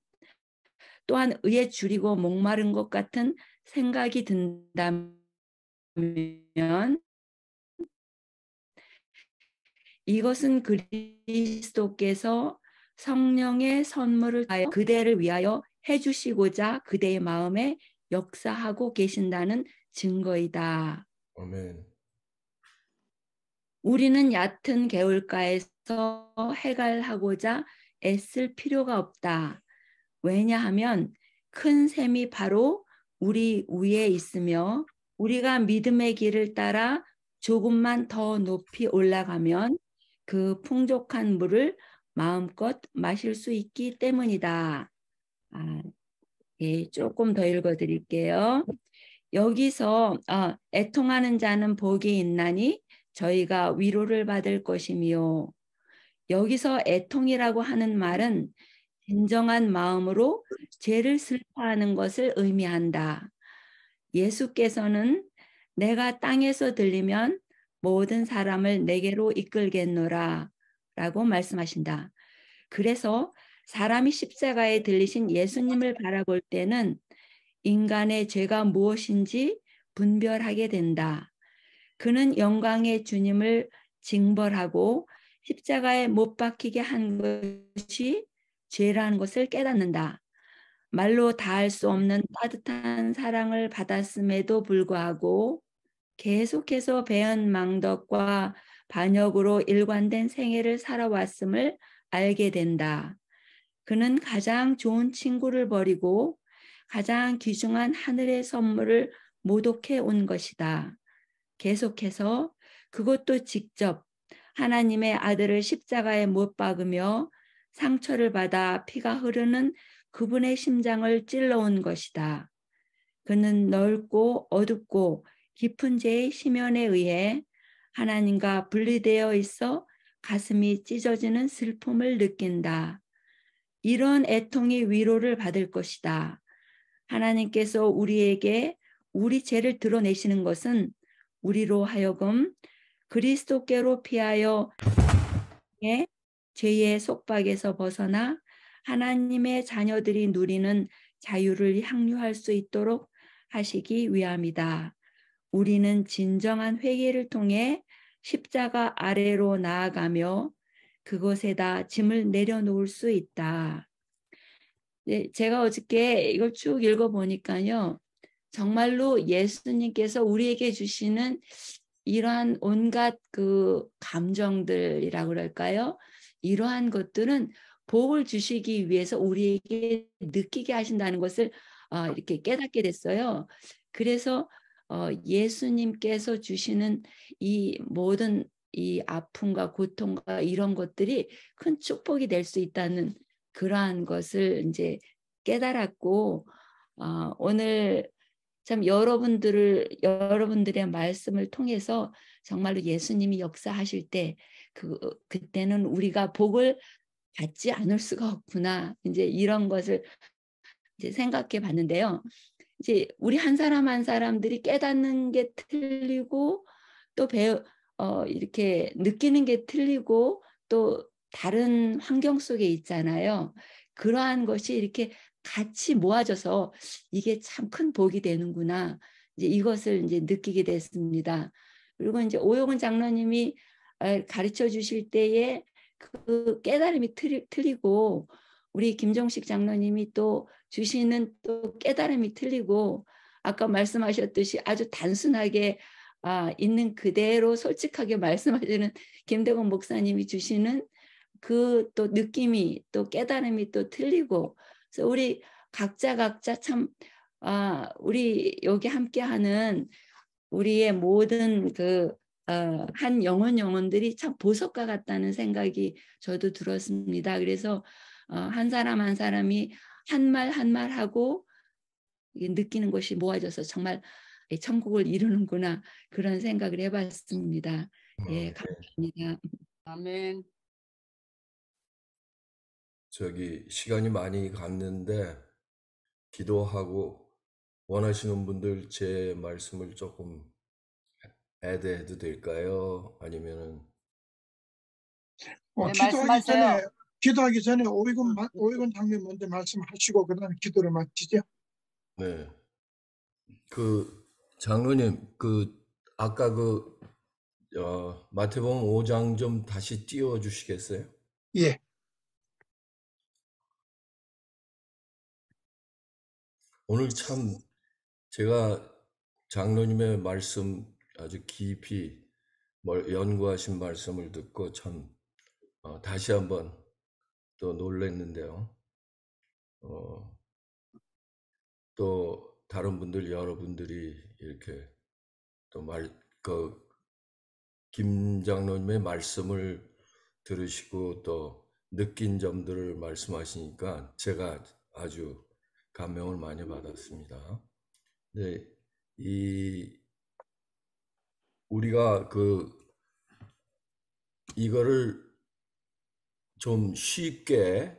또한 의에 줄이고 목마른 것 같은 생각이 든다면 이것은 그리스도께서 성령의 선물을 하여 그대를 위하여 해주시고자 그대의 마음에 역사하고 계신다는 증거이다. 아멘. 우리는 얕은 개울가에서 해갈하고자 애쓸 필요가 없다. 왜냐하면 큰 샘이 바로 우리 위에 있으며 우리가 믿음의 길을 따라 조금만 더 높이 올라가면 그 풍족한 물을 마음껏 마실 수 있기 때문이다. 예, 조금 더 읽어드릴게요. 여기서 애통하는 자는 복이 있나니 저희가 위로를 받을 것이며 여기서 애통이라고 하는 말은 진정한 마음으로 죄를 슬퍼하는 것을 의미한다. 예수께서는 내가 땅에서 들리면 모든 사람을 내게로 이끌겠노라 라고 말씀하신다. 그래서 사람이 십자가에 들리신 예수님을 바라볼 때는 인간의 죄가 무엇인지 분별하게 된다. 그는 영광의 주님을 징벌하고 십자가에 못 박히게 한 것이 죄라는 것을 깨닫는다. 말로 다할 수 없는 따뜻한 사랑을 받았음에도 불구하고 계속해서 배은망덕과 반역으로 일관된 생애를 살아왔음을 알게 된다. 그는 가장 좋은 친구를 버리고 가장 귀중한 하늘의 선물을 모독해 온 것이다. 계속해서 그것도 직접 하나님의 아들을 십자가에 못 박으며 상처를 받아 피가 흐르는 그분의 심장을 찔러온 것이다. 그는 넓고 어둡고 깊은 죄의 심연에 의해 하나님과 분리되어 있어 가슴이 찢어지는 슬픔을 느낀다. 이런 애통이 위로를 받을 것이다. 하나님께서 우리에게 우리 죄를 드러내시는 것은 우리로 하여금 그리스도께로 피하여 죄의 속박에서 벗어나 하나님의 자녀들이 누리는 자유를 향유할 수 있도록 하시기 위함이다. 우리는 진정한 회개를 통해 십자가 아래로 나아가며 그곳에다 짐을 내려놓을 수 있다. 네, 제가 어저께 이걸 쭉 읽어보니까요. 정말로 예수님께서 우리에게 주시는 이러한 온갖 그 감정들이라고 그럴까요? 이러한 것들은 복을 주시기 위해서 우리에게 느끼게 하신다는 것을 이렇게 깨닫게 됐어요. 그래서 예수님께서 주시는 이 모든 이 아픔과 고통과 이런 것들이 큰 축복이 될 수 있다는 그러한 것을 이제 깨달았고 오늘 참 여러분들의 말씀을 통해서 정말로 예수님이 역사하실 때 그때는 우리가 복을 받지 않을 수가 없구나. 이제 이런 것을 이제 생각해 봤는데요. 이제 우리 한 사람 한 사람들이 깨닫는 게 틀리고 또 이렇게 느끼는 게 틀리고 또 다른 환경 속에 있잖아요. 그러한 것이 이렇게 같이 모아져서 이게 참 큰 복이 되는구나. 이제 이것을 이제 느끼게 됐습니다. 그리고 이제 오용훈 장로님이 가르쳐 주실 때에 그 깨달음이 틀리고 우리 김종식 장로님이 또 주시는 또 깨달음이 틀리고 아까 말씀하셨듯이 아주 단순하게 있는 그대로 솔직하게 말씀하시는 김대건 목사님이 주시는 그 또 느낌이 또 깨달음이 또 틀리고 그래서 우리 각자 참 우리 여기 함께하는 우리의 모든 한 영혼들이 참 보석과 같다는 생각이 저도 들었습니다. 그래서 한 사람 한 사람이 한 말 하고 느끼는 것이 모아져서 정말 천국을 이루는구나 그런 생각을 해봤습니다. 예, 감사합니다. 아멘. 시간이 많이 갔는데 기도하고 원하시는 분들 제 말씀을 조금 애드해도 될까요? 아니면은 네, 말씀하세요. 기도하기 전에 오이곤 장님 먼저 말씀하시고 그다음에 기도를 마치죠. 네. 장로님 아까 마태복음 5장 좀 다시 띄워 주시겠어요? 예. 오늘 참 제가 장로님의 말씀 아주 깊이 연구하신 말씀을 듣고 참 다시 한번 또 놀랐는데요. 또 다른 분들 여러분들이 이렇게 또 김 장로님의 말씀을 들으시고 또 느낀 점들을 말씀하시니까 제가 아주 감명을 많이 받았습니다. 네, 우리가 이거를 좀 쉽게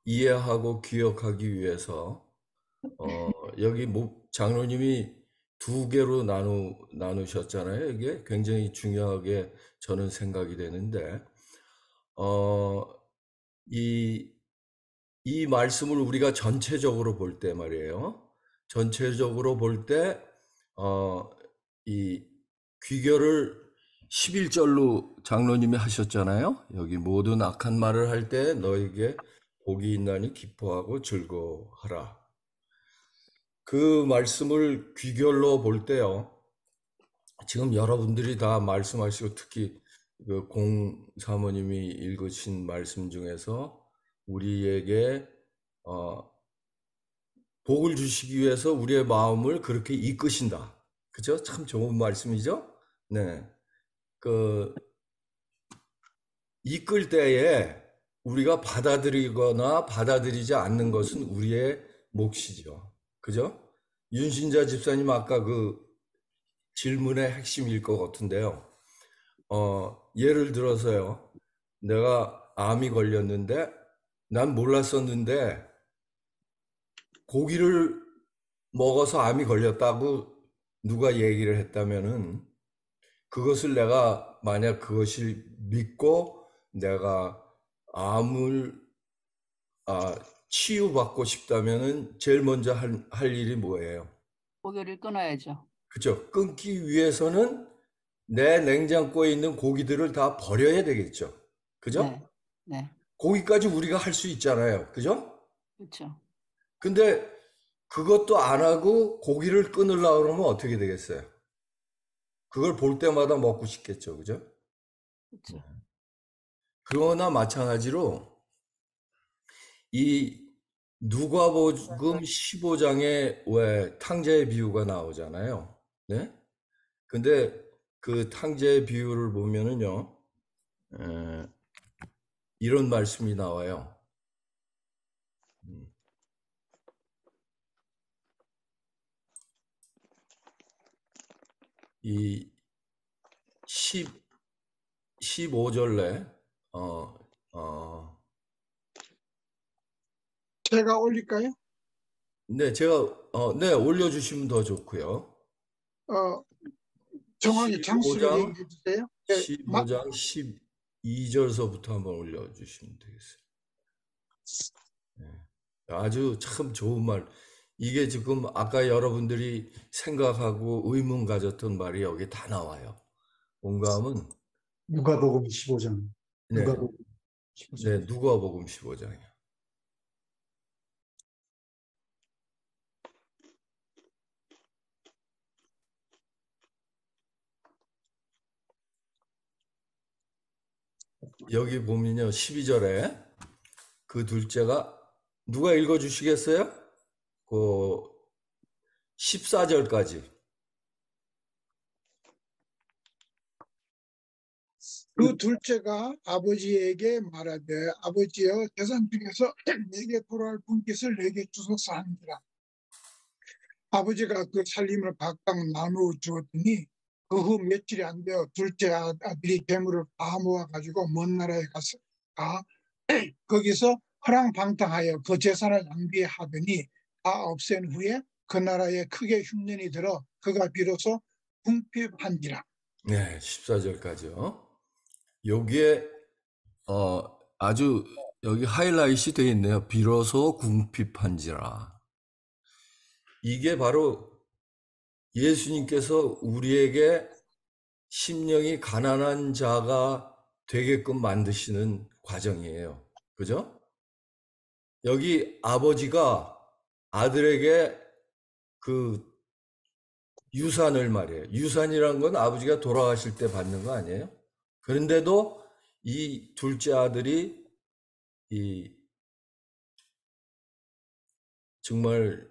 이해하고 기억하기 위해서 여기 장로님이 두 개로 나누셨잖아요. 이게 굉장히 중요하게 저는 생각이 되는데 이 말씀을 우리가 전체적으로 볼 때 말이에요. 전체적으로 볼 때 이 귀결을 11절로 장로님이 하셨잖아요. 여기 모든 악한 말을 할 때 너에게 복이 있나니 기뻐하고 즐거워하라. 그 말씀을 귀결로 볼 때요. 지금 여러분들이 다 말씀하시고 특히 그 공사모님이 읽으신 말씀 중에서 우리에게 복을 주시기 위해서 우리의 마음을 그렇게 이끄신다. 그죠? 참 좋은 말씀이죠? 네. 그 이끌 때에 우리가 받아들이거나 받아들이지 않는 것은 우리의 몫이죠. 그죠? 윤신자 집사님 아까 그 질문의 핵심일 것 같은데요. 예를 들어서요. 내가 암이 걸렸는데 난 몰랐었는데 고기를 먹어서 암이 걸렸다고 누가 얘기를 했다면은 그것을 내가 만약 그것을 믿고 내가 암을 치유받고 싶다면은 제일 먼저 할 일이 뭐예요? 고기를 끊어야죠. 그죠? 끊기 위해서는 내 냉장고에 있는 고기들을 다 버려야 되겠죠. 그죠? 네. 네. 고기까지 우리가 할 수 있잖아요. 그죠? 그렇죠. 근데 그것도 안 하고 고기를 끊으려고 그러면 어떻게 되겠어요? 그걸 볼 때마다 먹고 싶겠죠. 그죠? 그렇죠. 그러나 마찬가지로 이 누가복음 15장에 왜 탕자의 비유가 나오잖아요. 네? 근데 그 탕자의 비유를 보면은요, 이런 말씀이 나와요. 이 15절에 제가 올릴까요? 네, 제가 네, 올려주시면 더 좋고요. 정확히 장수를 15장 얘기해 주세요. 15장 12절서부터 한번 올려주시면 되겠어요. 네, 아주 참 좋은 말. 이게 지금 아까 여러분들이 생각하고 의문 가졌던 말이 여기 다 나와요. 공감은 누가복음 15장. 네, 누가복음 15장. 네, 누가복음 15장이요. 여기 보면요, 12절에 그 둘째가 누가 읽어주시겠어요? 그 14절까지. 그 둘째가 아버지에게 말하되 아버지여 재산 중에서 내게 돌아올 분깃을 내게 주소서 하니라. 아버지가 그 살림을 각각 나누어 주었더니 그 후 며칠이 안 되어 둘째 아들이 재물을 다 모아가지고 먼 나라에 가 거기서 허랑방탕하여 그 재산을 낭비하더니 다 없앤 후에 그 나라에 크게 흉년이 들어 그가 비로소 궁핍한지라. 네, 14절까지요. 여기에 아주 여기 하이라이트이 되어 있네요. 비로소 궁핍한지라. 이게 바로 예수님께서 우리에게 심령이 가난한 자가 되게끔 만드시는 과정이에요. 그죠? 여기 아버지가 아들에게 그 유산을 말이에요. 유산이란 건 아버지가 돌아가실 때 받는 거 아니에요? 그런데도 이 둘째 아들이 정말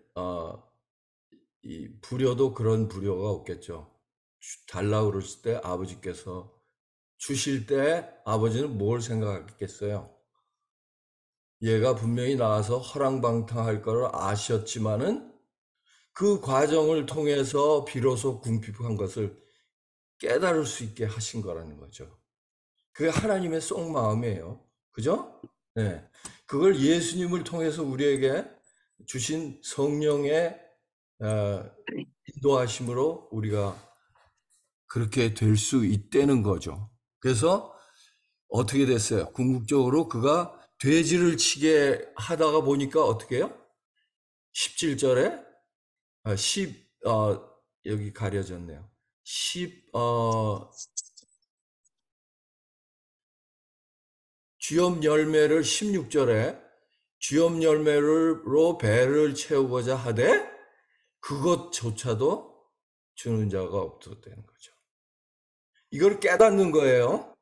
이 불효도 그런 불효가 없겠죠. 달라고 그랬을 때 아버지께서 주실 때 아버지는 뭘 생각했겠어요? 얘가 분명히 나와서 허랑방탕할 걸 아셨지만은 그 과정을 통해서 비로소 궁핍한 것을 깨달을 수 있게 하신 거라는 거죠. 그게 하나님의 속마음이에요. 그죠? 네. 그걸 예수님을 통해서 우리에게 주신 성령의 인도하심으로 우리가 그렇게 될 수 있다는 거죠. 그래서 어떻게 됐어요? 궁극적으로 그가 돼지를 치게 하다가 보니까 어떻게 해요? 17절에 여기 가려졌네요. 쥐엄 열매를 16절에 쥐업 열매로 배를 채우고자 하되 그것조차도 주는 자가 없었다는 거죠. 이걸 깨닫는 거예요.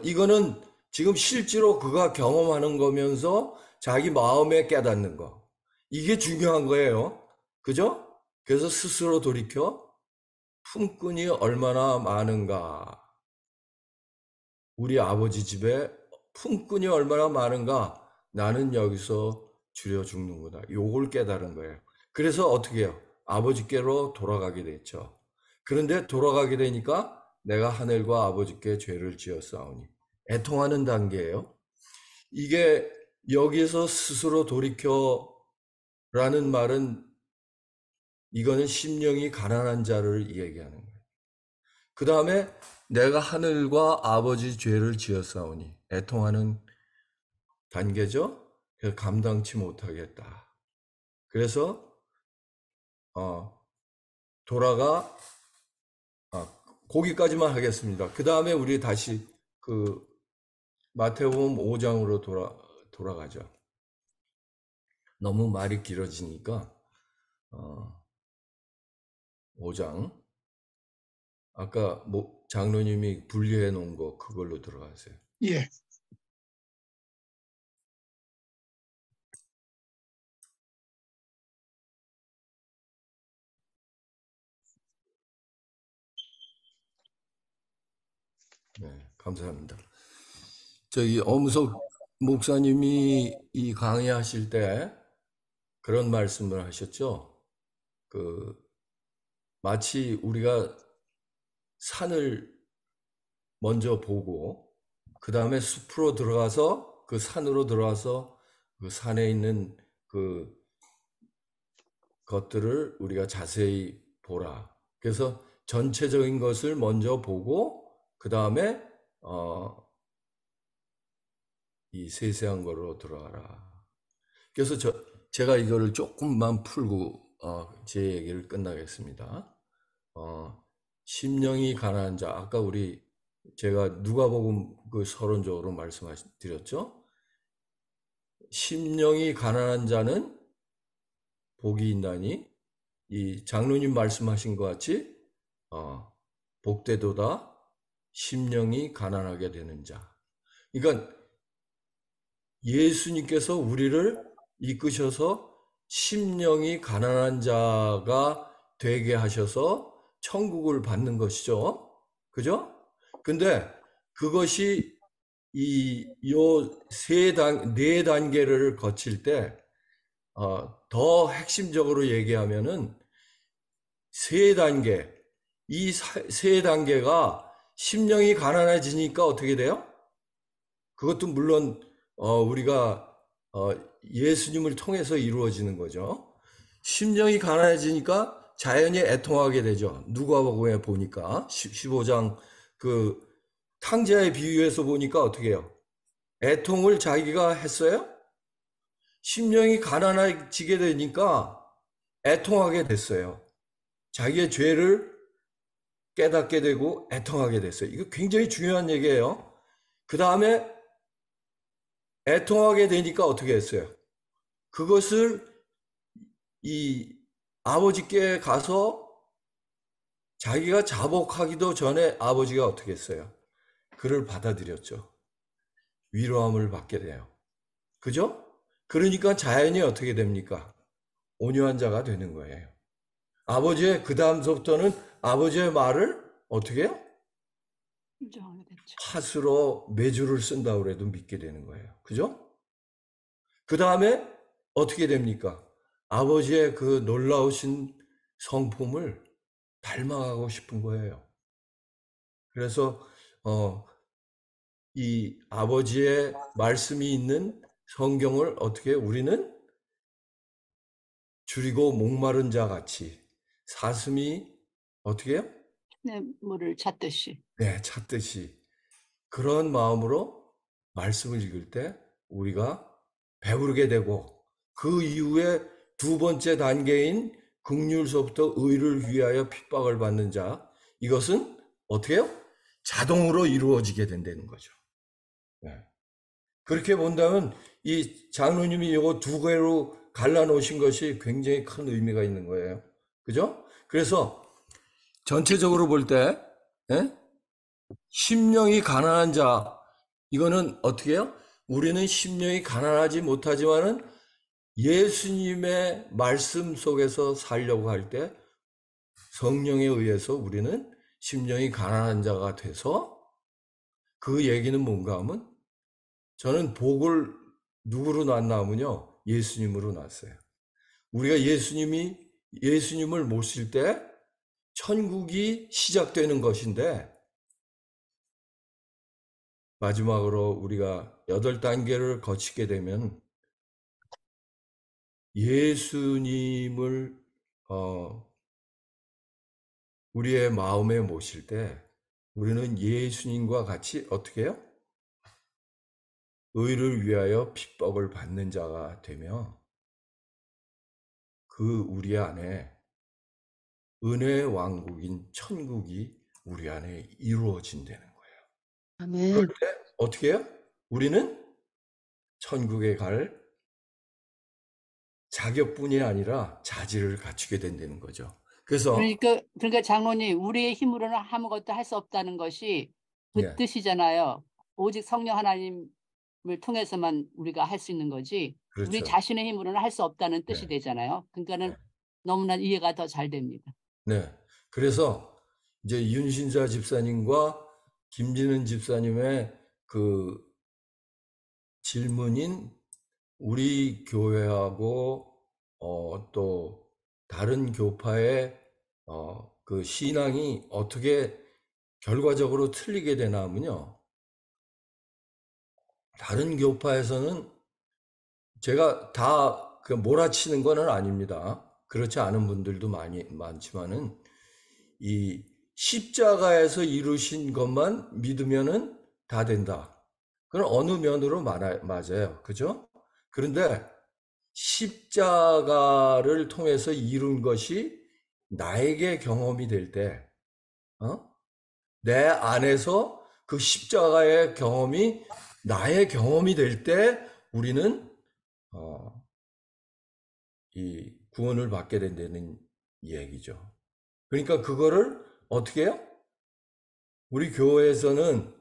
이거는 지금 실제로 그가 경험하는 거면서 자기 마음에 깨닫는 거. 이게 중요한 거예요. 그죠? 그래서 스스로 돌이켜 품꾼이 얼마나 많은가. 우리 아버지 집에 품꾼이 얼마나 많은가. 나는 여기서 줄여 죽는구나. 요걸 깨달은 거예요. 그래서 어떻게 해요? 아버지께로 돌아가게 됐죠. 그런데 돌아가게 되니까 내가 하늘과 아버지께 죄를 지었사오니. 애통하는 단계예요. 이게 여기서 스스로 돌이켜라는 말은 이거는 심령이 가난한 자를 얘기하는 거예요. 그 다음에 내가 하늘과 아버지 죄를 지었사오니. 애통하는 단계죠. 그래서 감당치 못하겠다. 그래서 돌아가 거기까지만 하겠습니다. 그 다음에 우리 다시 그 마태복음 5장으로 돌아가죠. 너무 말이 길어지니까 5장 아까 장로님이 분리해 놓은 거 그걸로 들어가세요. 예. 네, 감사합니다. 저기 엄석 목사님이 이 강의하실 때 그런 말씀을 하셨죠. 마치 우리가 산을 먼저 보고 그 다음에 숲으로 들어가서 그 산으로 들어가서 그 산에 있는 그 것들을 우리가 자세히 보라. 그래서 전체적인 것을 먼저 보고 그 다음에 이 세세한 거로 들어가라. 그래서 제가 이거를 조금만 풀고 제 얘기를 끝나겠습니다. 심령이 가난한 자, 아까 제가 누가복음 그 서론적으로 말씀드렸죠. 심령이 가난한 자는 복이 있나니 이 장로님 말씀하신 것 같이 복되도다 심령이 가난하게 되는 자. 그러니까 예수님께서 우리를 이끄셔서 심령이 가난한 자가 되게 하셔서 천국을 받는 것이죠. 그죠? 근데 그것이 네 단계를 거칠 때, 더 핵심적으로 얘기하면은 세 단계, 이 세 단계가 심령이 가난해지니까 어떻게 돼요? 그것도 물론, 우리가, 예수님을 통해서 이루어지는 거죠. 심령이 가난해지니까 자연히 애통하게 되죠. 누가복음에 보니까 15장 그 탕자의 비유에서 보니까 어떻게 해요? 애통을 자기가 했어요? 심령이 가난해지게 되니까 애통하게 됐어요. 자기의 죄를 깨닫게 되고 애통하게 됐어요. 이거 굉장히 중요한 얘기예요. 그 다음에 애통하게 되니까 어떻게 했어요? 그것을 이 아버지께 가서 자기가 자복하기도 전에 아버지가 어떻게 했어요? 그를 받아들였죠. 위로함을 받게 돼요. 그죠? 그러니까 자연히 어떻게 됩니까? 온유한 자가 되는 거예요. 아버지의 그 다음서부터는 아버지의 말을 어떻게 해요? 팥으로 매주를 쓴다고 해도 믿게 되는 거예요. 그죠? 그 다음에 어떻게 됩니까? 아버지의 그 놀라우신 성품을 닮아가고 싶은 거예요. 그래서 이 아버지의 말씀이 있는 성경을 어떻게 우리는 줄이고 목마른 자 같이 사슴이 어떻게 해요? 네, 물을 찾듯이. 네, 찾듯이 그런 마음으로 말씀을 읽을 때 우리가 배부르게 되고 그 이후에 두 번째 단계인 긍휼서부터 의를 위하여 핍박을 받는 자, 이것은 어떻게 해요? 자동으로 이루어지게 된다는 거죠. 네. 그렇게 본다면 이 장로님이 이거 두 개로 갈라놓으신 것이 굉장히 큰 의미가 있는 거예요. 그죠? 그래서 전체적으로 볼 때, 심령이 가난한 자, 이거는 어떻게 해요? 우리는 심령이 가난하지 못하지만은 예수님의 말씀 속에서 살려고 할 때 성령에 의해서 우리는 심령이 가난한 자가 돼서, 그 얘기는 뭔가 하면 저는 복을 누구로 낳나 하면요, 예수님으로 낳았어요. 우리가 예수님을 모실 때 천국이 시작되는 것인데, 마지막으로 우리가 8단계를 거치게 되면 예수님을 우리의 마음에 모실 때 우리는 예수님과 같이 어떻게 해요? 의를 위하여 핍박을 받는 자가 되며, 그 우리 안에 은혜의 왕국인 천국이 우리 안에 이루어진다는 거예요. 아멘. 그럴 때 어떻게 해요? 우리는 천국에 갈 자격뿐이 아니라 자질을 갖추게 된다는 거죠. 그래서 그러니까 장로님, 우리의 힘으로는 아무것도 할 수 없다는 것이 그 예, 뜻이잖아요. 오직 성령 하나님을 통해서만 우리가 할 수 있는 거지, 우리 그렇죠. 자신의 힘으로는 할 수 없다는 뜻이 네. 되잖아요. 그러니까는 네. 너무나 이해가 더 잘 됩니다. 네. 그래서 이제 윤신자 집사님과 김진은 집사님의 그 질문인 우리 교회하고 또 다른 교파의 그 신앙이 어떻게 결과적으로 틀리게 되나 하면요, 다른 교파에서는 제가 다 그 몰아치는 건 아닙니다. 그렇지 않은 분들도 많지만은 이 십자가에서 이루신 것만 믿으면은 다 된다. 그건 어느 면으로 맞아요. 그죠? 그런데 십자가를 통해서 이룬 것이 나에게 경험이 될 때, 내 안에서 그 십자가의 경험이 나의 경험이 될 때 우리는 이 구원을 받게 된다는 얘기죠. 그러니까 그거를 어떻게 해요? 우리 교회에서는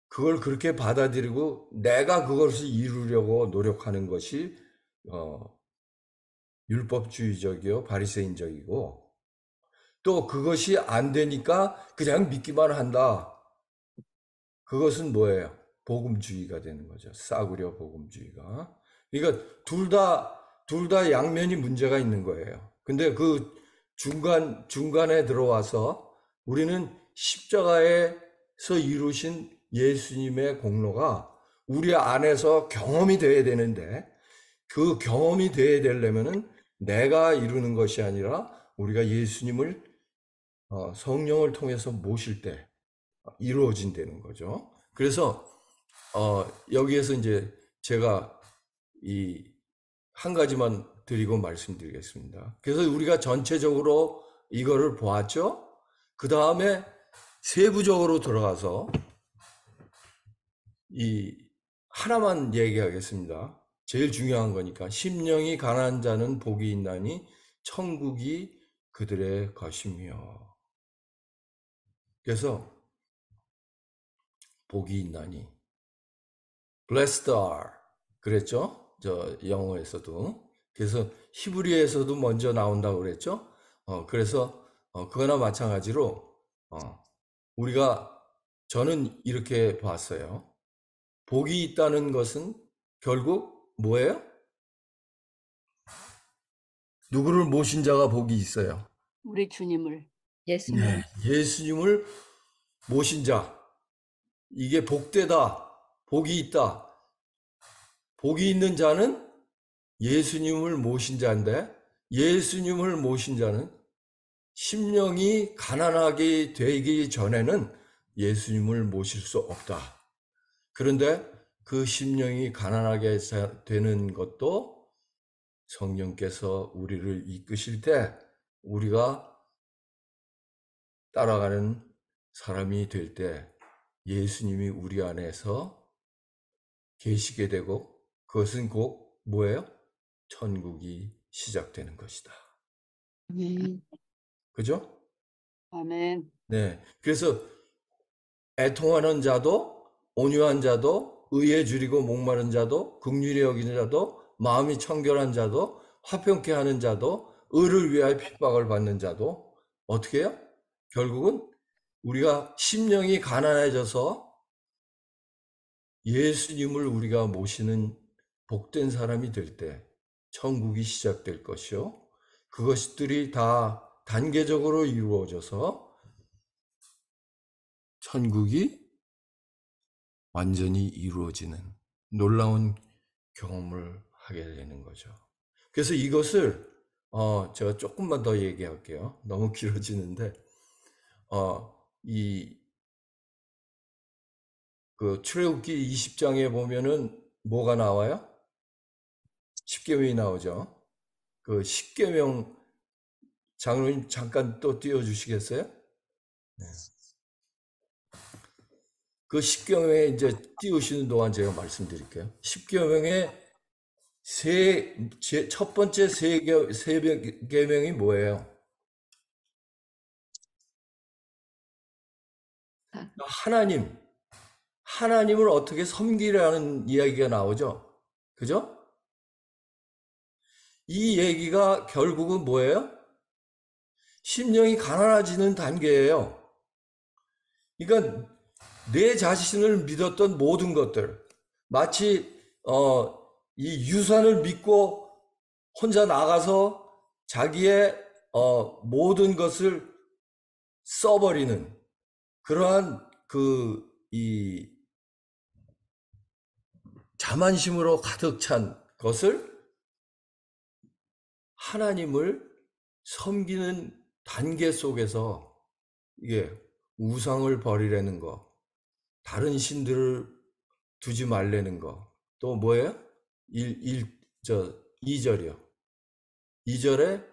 그걸 그렇게 받아들이고 내가 그것을 이루려고 노력하는 것이 율법주의적이요, 바리새인적이고, 또 그것이 안 되니까 그냥 믿기만 한다. 그것은 뭐예요? 복음주의가 되는 거죠. 싸구려 복음주의가. 그러니까 둘 다 양면이 문제가 있는 거예요. 근데 그 중간에 들어와서 우리는 십자가에서 이루신 예수님의 공로가 우리 안에서 경험이 돼야 되는데, 그 경험이 돼야 되려면은 내가 이루는 것이 아니라 우리가 예수님을 성령을 통해서 모실 때 이루어진다는 거죠. 그래서 여기에서 이제 제가 이 한 가지만 드리고 말씀드리겠습니다. 그래서 우리가 전체적으로 이거를 보았죠. 그 다음에 세부적으로 들어가서 이 하나만 얘기하겠습니다. 제일 중요한 거니까. 심령이 가난한 자는 복이 있나니 천국이 그들의 것이며. 그래서 복이 있나니, blessed are 그랬죠? 저 영어에서도. 그래서 히브리에서도 먼저 나온다고 그랬죠? 그래서 그거나 마찬가지로 저는 이렇게 봤어요. 복이 있다는 것은 결국 뭐예요? 누구를 모신 자가 복이 있어요? 우리 주님을. 예수님. 네, 예수님을 모신 자. 이게 복되다, 복이 있다. 복이 있는 자는 예수님을 모신 자인데, 예수님을 모신 자는 심령이 가난하게 되기 전에는 예수님을 모실 수 없다. 그런데 그 심령이 가난하게 되는 것도 성령께서 우리를 이끄실 때 우리가 따라가는 사람이 될 때 예수님이 우리 안에서 계시게 되고 그것은 곧 뭐예요? 천국이 시작되는 것이다. 아멘. 그죠? 아멘. 네. 그래서 애통하는 자도 온유한 자도 의에 줄이고 목마른 자도 긍휼히 여기는 자도 마음이 청결한 자도 화평케 하는 자도 의를 위하여 핍박을 받는 자도 어떻게 해요? 결국은 우리가 심령이 가난해져서 예수님을 우리가 모시는 복된 사람이 될 때 천국이 시작될 것이요. 그것들이 다 단계적으로 이루어져서 천국이 완전히 이루어지는 놀라운 경험을 하게 되는 거죠. 그래서 이것을 제가 조금만 더 얘기할게요. 너무 길어지는데 그 출애굽기 20장에 보면은 뭐가 나와요? 십계명이 나오죠. 그 십계명 장로님 잠깐 또 띄워주시겠어요? 네. 그 십계명에 이제 띄우시는 동안 제가 말씀드릴게요. 십계명의 첫 번째 세 계명이 뭐예요? 하나님을 어떻게 섬기라는 이야기가 나오죠. 그죠? 이 얘기가 결국은 뭐예요? 심령이 가난해지는 단계예요. 그러니까 내 자신을 믿었던 모든 것들, 마치 이 유산을 믿고 혼자 나가서 자기의 모든 것을 써버리는 그러한 이 자만심으로 가득 찬 것을 하나님을 섬기는 단계 속에서 이게 우상을 버리라는 거, 다른 신들을 두지 말라는 거, 또 뭐예요? 2절이요. 2절에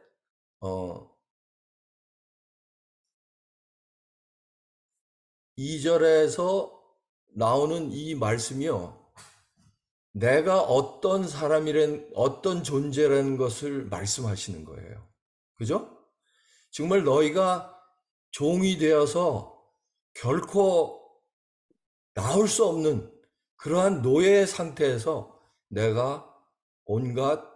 2절에서 나오는 이 말씀이요. 내가 어떤 어떤 존재라는 것을 말씀하시는 거예요. 그죠? 정말 너희가 종이 되어서 결코 나올 수 없는 그러한 노예 상태에서 내가 온갖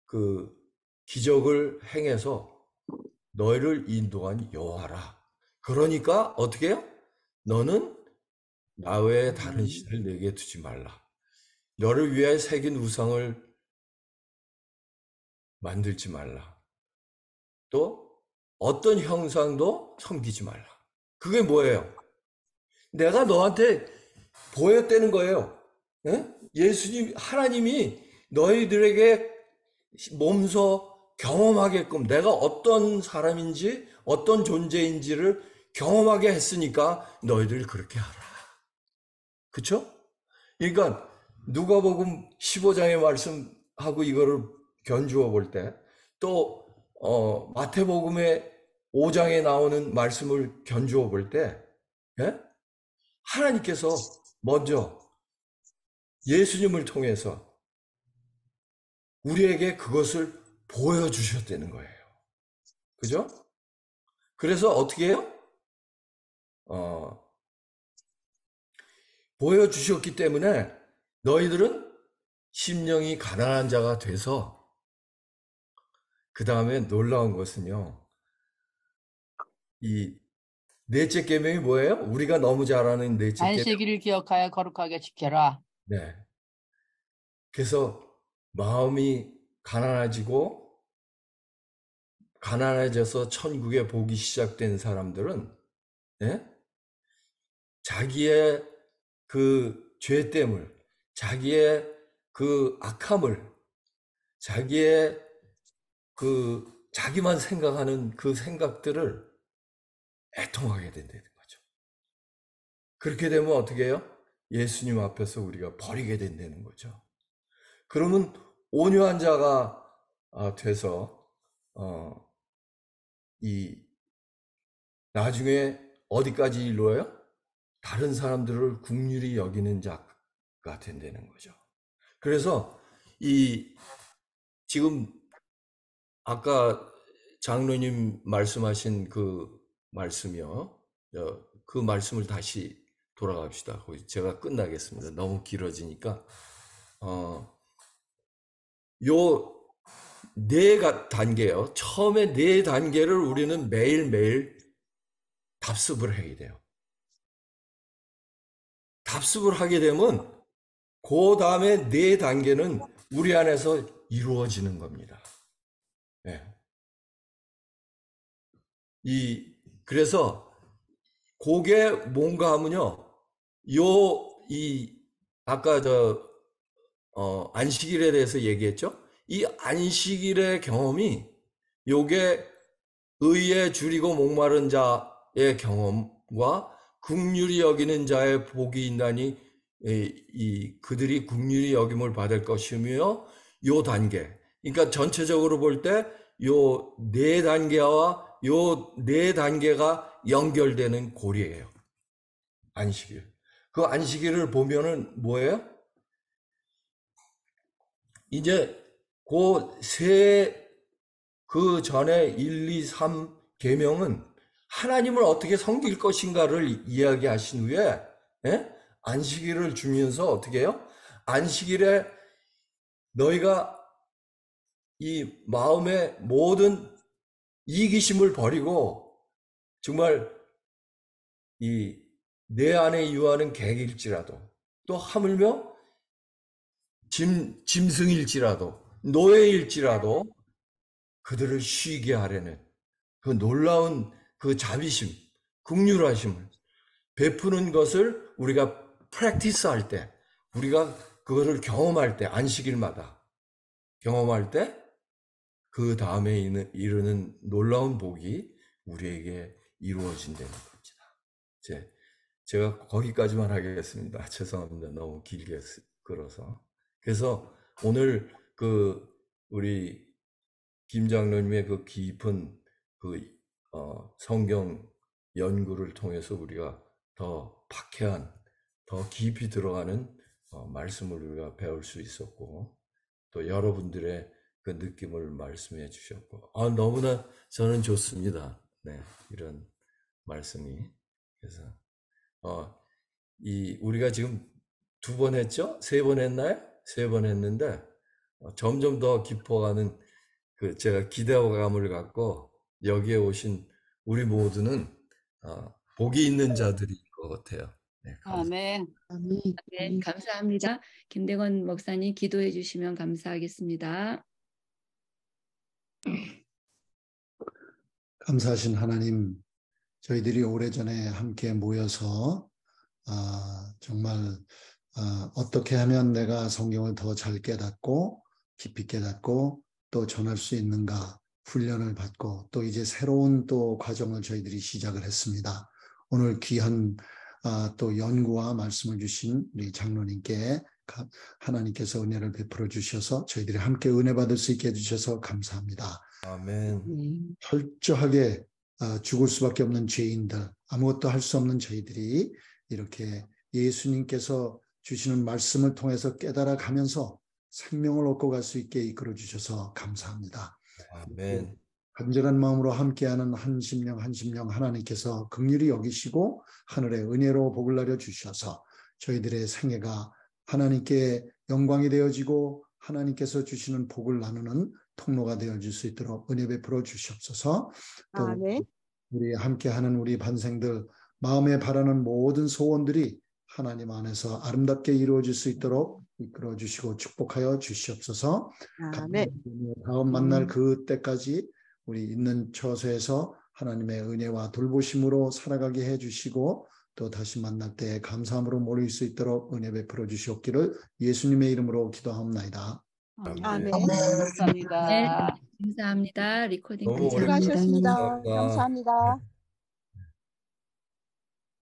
그 기적을 행해서 너희를 인도한 여호와라. 그러니까 어떻게 해요? 너는 나 외에 다른 신을 내게 두지 말라. 너를 위하여 새긴 우상을 만들지 말라. 또 어떤 형상도 섬기지 말라. 그게 뭐예요? 내가 너한테 보였다는 거예요. 예수님, 하나님이 너희들에게 몸소 경험하게끔 내가 어떤 사람인지 어떤 존재인지를 경험하게 했으니까 너희들 그렇게 하라. 그쵸? 그러니까 누가복음 15장의 말씀하고 이거를 견주어 볼 때 또 마태복음의 5장에 나오는 말씀을 견주어 볼 때 하나님께서 먼저 예수님을 통해서 우리에게 그것을 보여주셨다는 거예요. 그죠? 그래서 어떻게 해요? 보여주셨기 때문에 너희들은 심령이 가난한 자가 돼서 그 다음에 놀라운 것은요. 이 넷째 계명이 뭐예요? 우리가 너무 잘 아는 넷째 계명. 안식일을 기억하여 거룩하게 지켜라. 네. 그래서 마음이 가난해져서 천국에 보기 시작된 사람들은 자기의 그 죄됨을, 자기의 그 악함을, 자기의 자기만 생각하는 그 생각들을 애통하게 된다는 거죠. 그렇게 되면 어떻게 해요? 예수님 앞에서 우리가 버리게 된다는 거죠. 그러면 온유한 자가 돼서 이 나중에 어디까지 이루어요? 다른 사람들을 긍휼히 여기는 자가 된다는 거죠. 그래서 지금 아까 장로님 말씀하신 그 말씀이요. 그 말씀을 다시 돌아갑시다. 거기 제가 끝나겠습니다. 너무 길어지니까. 요 네 단계요. 처음에 네 단계를 우리는 매일매일 답습을 해야 돼요. 답습을 하게 되면 그 다음에 네 단계는 우리 안에서 이루어지는 겁니다. 네. 그래서 그게 뭔가 하면요. 아까 안식일에 대해서 얘기했죠? 이 안식일의 경험이 요게 의에 줄이고 목마른 자의 경험과 긍휼히 여기는 자의 복이 있나니 그들이 긍휼히 여김을 받을 것이며 요 단계. 그러니까 전체적으로 볼 때 요 네 단계와 요 네 단계가 연결되는 고리예요. 안식일. 그 안식일을 보면은 뭐예요? 이제 그 전에 1, 2, 3 계명은 하나님을 어떻게 섬길 것인가를 이야기하신 후에 안식일을 주면서 어떻게 해요? 안식일에 너희가 이 마음의 모든 이기심을 버리고 정말 내 안에 유하는 객일지라도 또 하물며 짐승일지라도 노예일지라도 그들을 쉬게 하려는 그 놀라운 그 자비심, 긍휼하심을 베푸는 것을 우리가 프랙티스 할 때, 우리가 그거를 경험할 때, 안식일마다 경험할 때 그 다음에 이르는 놀라운 복이 우리에게 이루어진다는 겁니다. 제가 거기까지만 하겠습니다. 죄송합니다. 너무 길게 끌어서. 그래서 오늘 우리 김 장로님의 그 깊은 성경 연구를 통해서 우리가 더 박해한, 더 깊이 들어가는 말씀을 우리가 배울 수 있었고, 또 여러분들의 그 느낌을 말씀해 주셨고, 너무나 저는 좋습니다. 네, 이런 말씀이. 그래서 우리가 지금 2번 했죠? 3번 했나요? 3번 했는데 점점 더 깊어가는 제가 기대감을 갖고 여기에 오신 우리 모두는 복이 있는 자들일 것 같아요. 네, 아멘. 네, 감사합니다. 김대건 목사님 기도해 주시면 감사하겠습니다. 감사하신 하나님, 저희들이 오래전에 함께 모여서 정말 어떻게 하면 내가 성경을 더 잘 깨닫고 깊이 깨닫고 또 전할 수 있는가 훈련을 받고 또 이제 새로운 또 과정을 저희들이 시작을 했습니다. 오늘 귀한 또 연구와 말씀을 주신 우리 장로님께 하나님께서 은혜를 베풀어 주셔서 저희들이 함께 은혜 받을 수 있게 해주셔서 감사합니다. 아멘. 철저하게 죽을 수밖에 없는 죄인들, 아무것도 할 수 없는 저희들이 이렇게 예수님께서 주시는 말씀을 통해서 깨달아 가면서 생명을 얻고 갈 수 있게 이끌어 주셔서 감사합니다. 아멘. 간절한 마음으로 함께하는 한 심령 하나님께서 긍휼히 여기시고 하늘의 은혜로 복을 내려 주셔서 저희들의 생애가 하나님께 영광이 되어지고 하나님께서 주시는 복을 나누는 통로가 되어줄 수 있도록 은혜 베풀어 주시옵소서. 또 아멘. 우리 함께하는 우리 반생들 마음에 바라는 모든 소원들이 하나님 안에서 아름답게 이루어질 수 있도록 이끌어 주시고 축복하여 주시옵소서. 아멘. 다음 만날 그때까지 우리 있는 처소에서 하나님의 은혜와 돌보심으로 살아가게 해주시고 또 다시 만날 때 감사함으로 모일 수 있도록 은혜 베풀어 주시옵기를 예수님의 이름으로 기도하옵나이다. 아멘. 감사합니다. 네, 감사합니다. 리코딩 너무 감사합니다. 수고하셨습니다. 감사합니다. 감사합니다.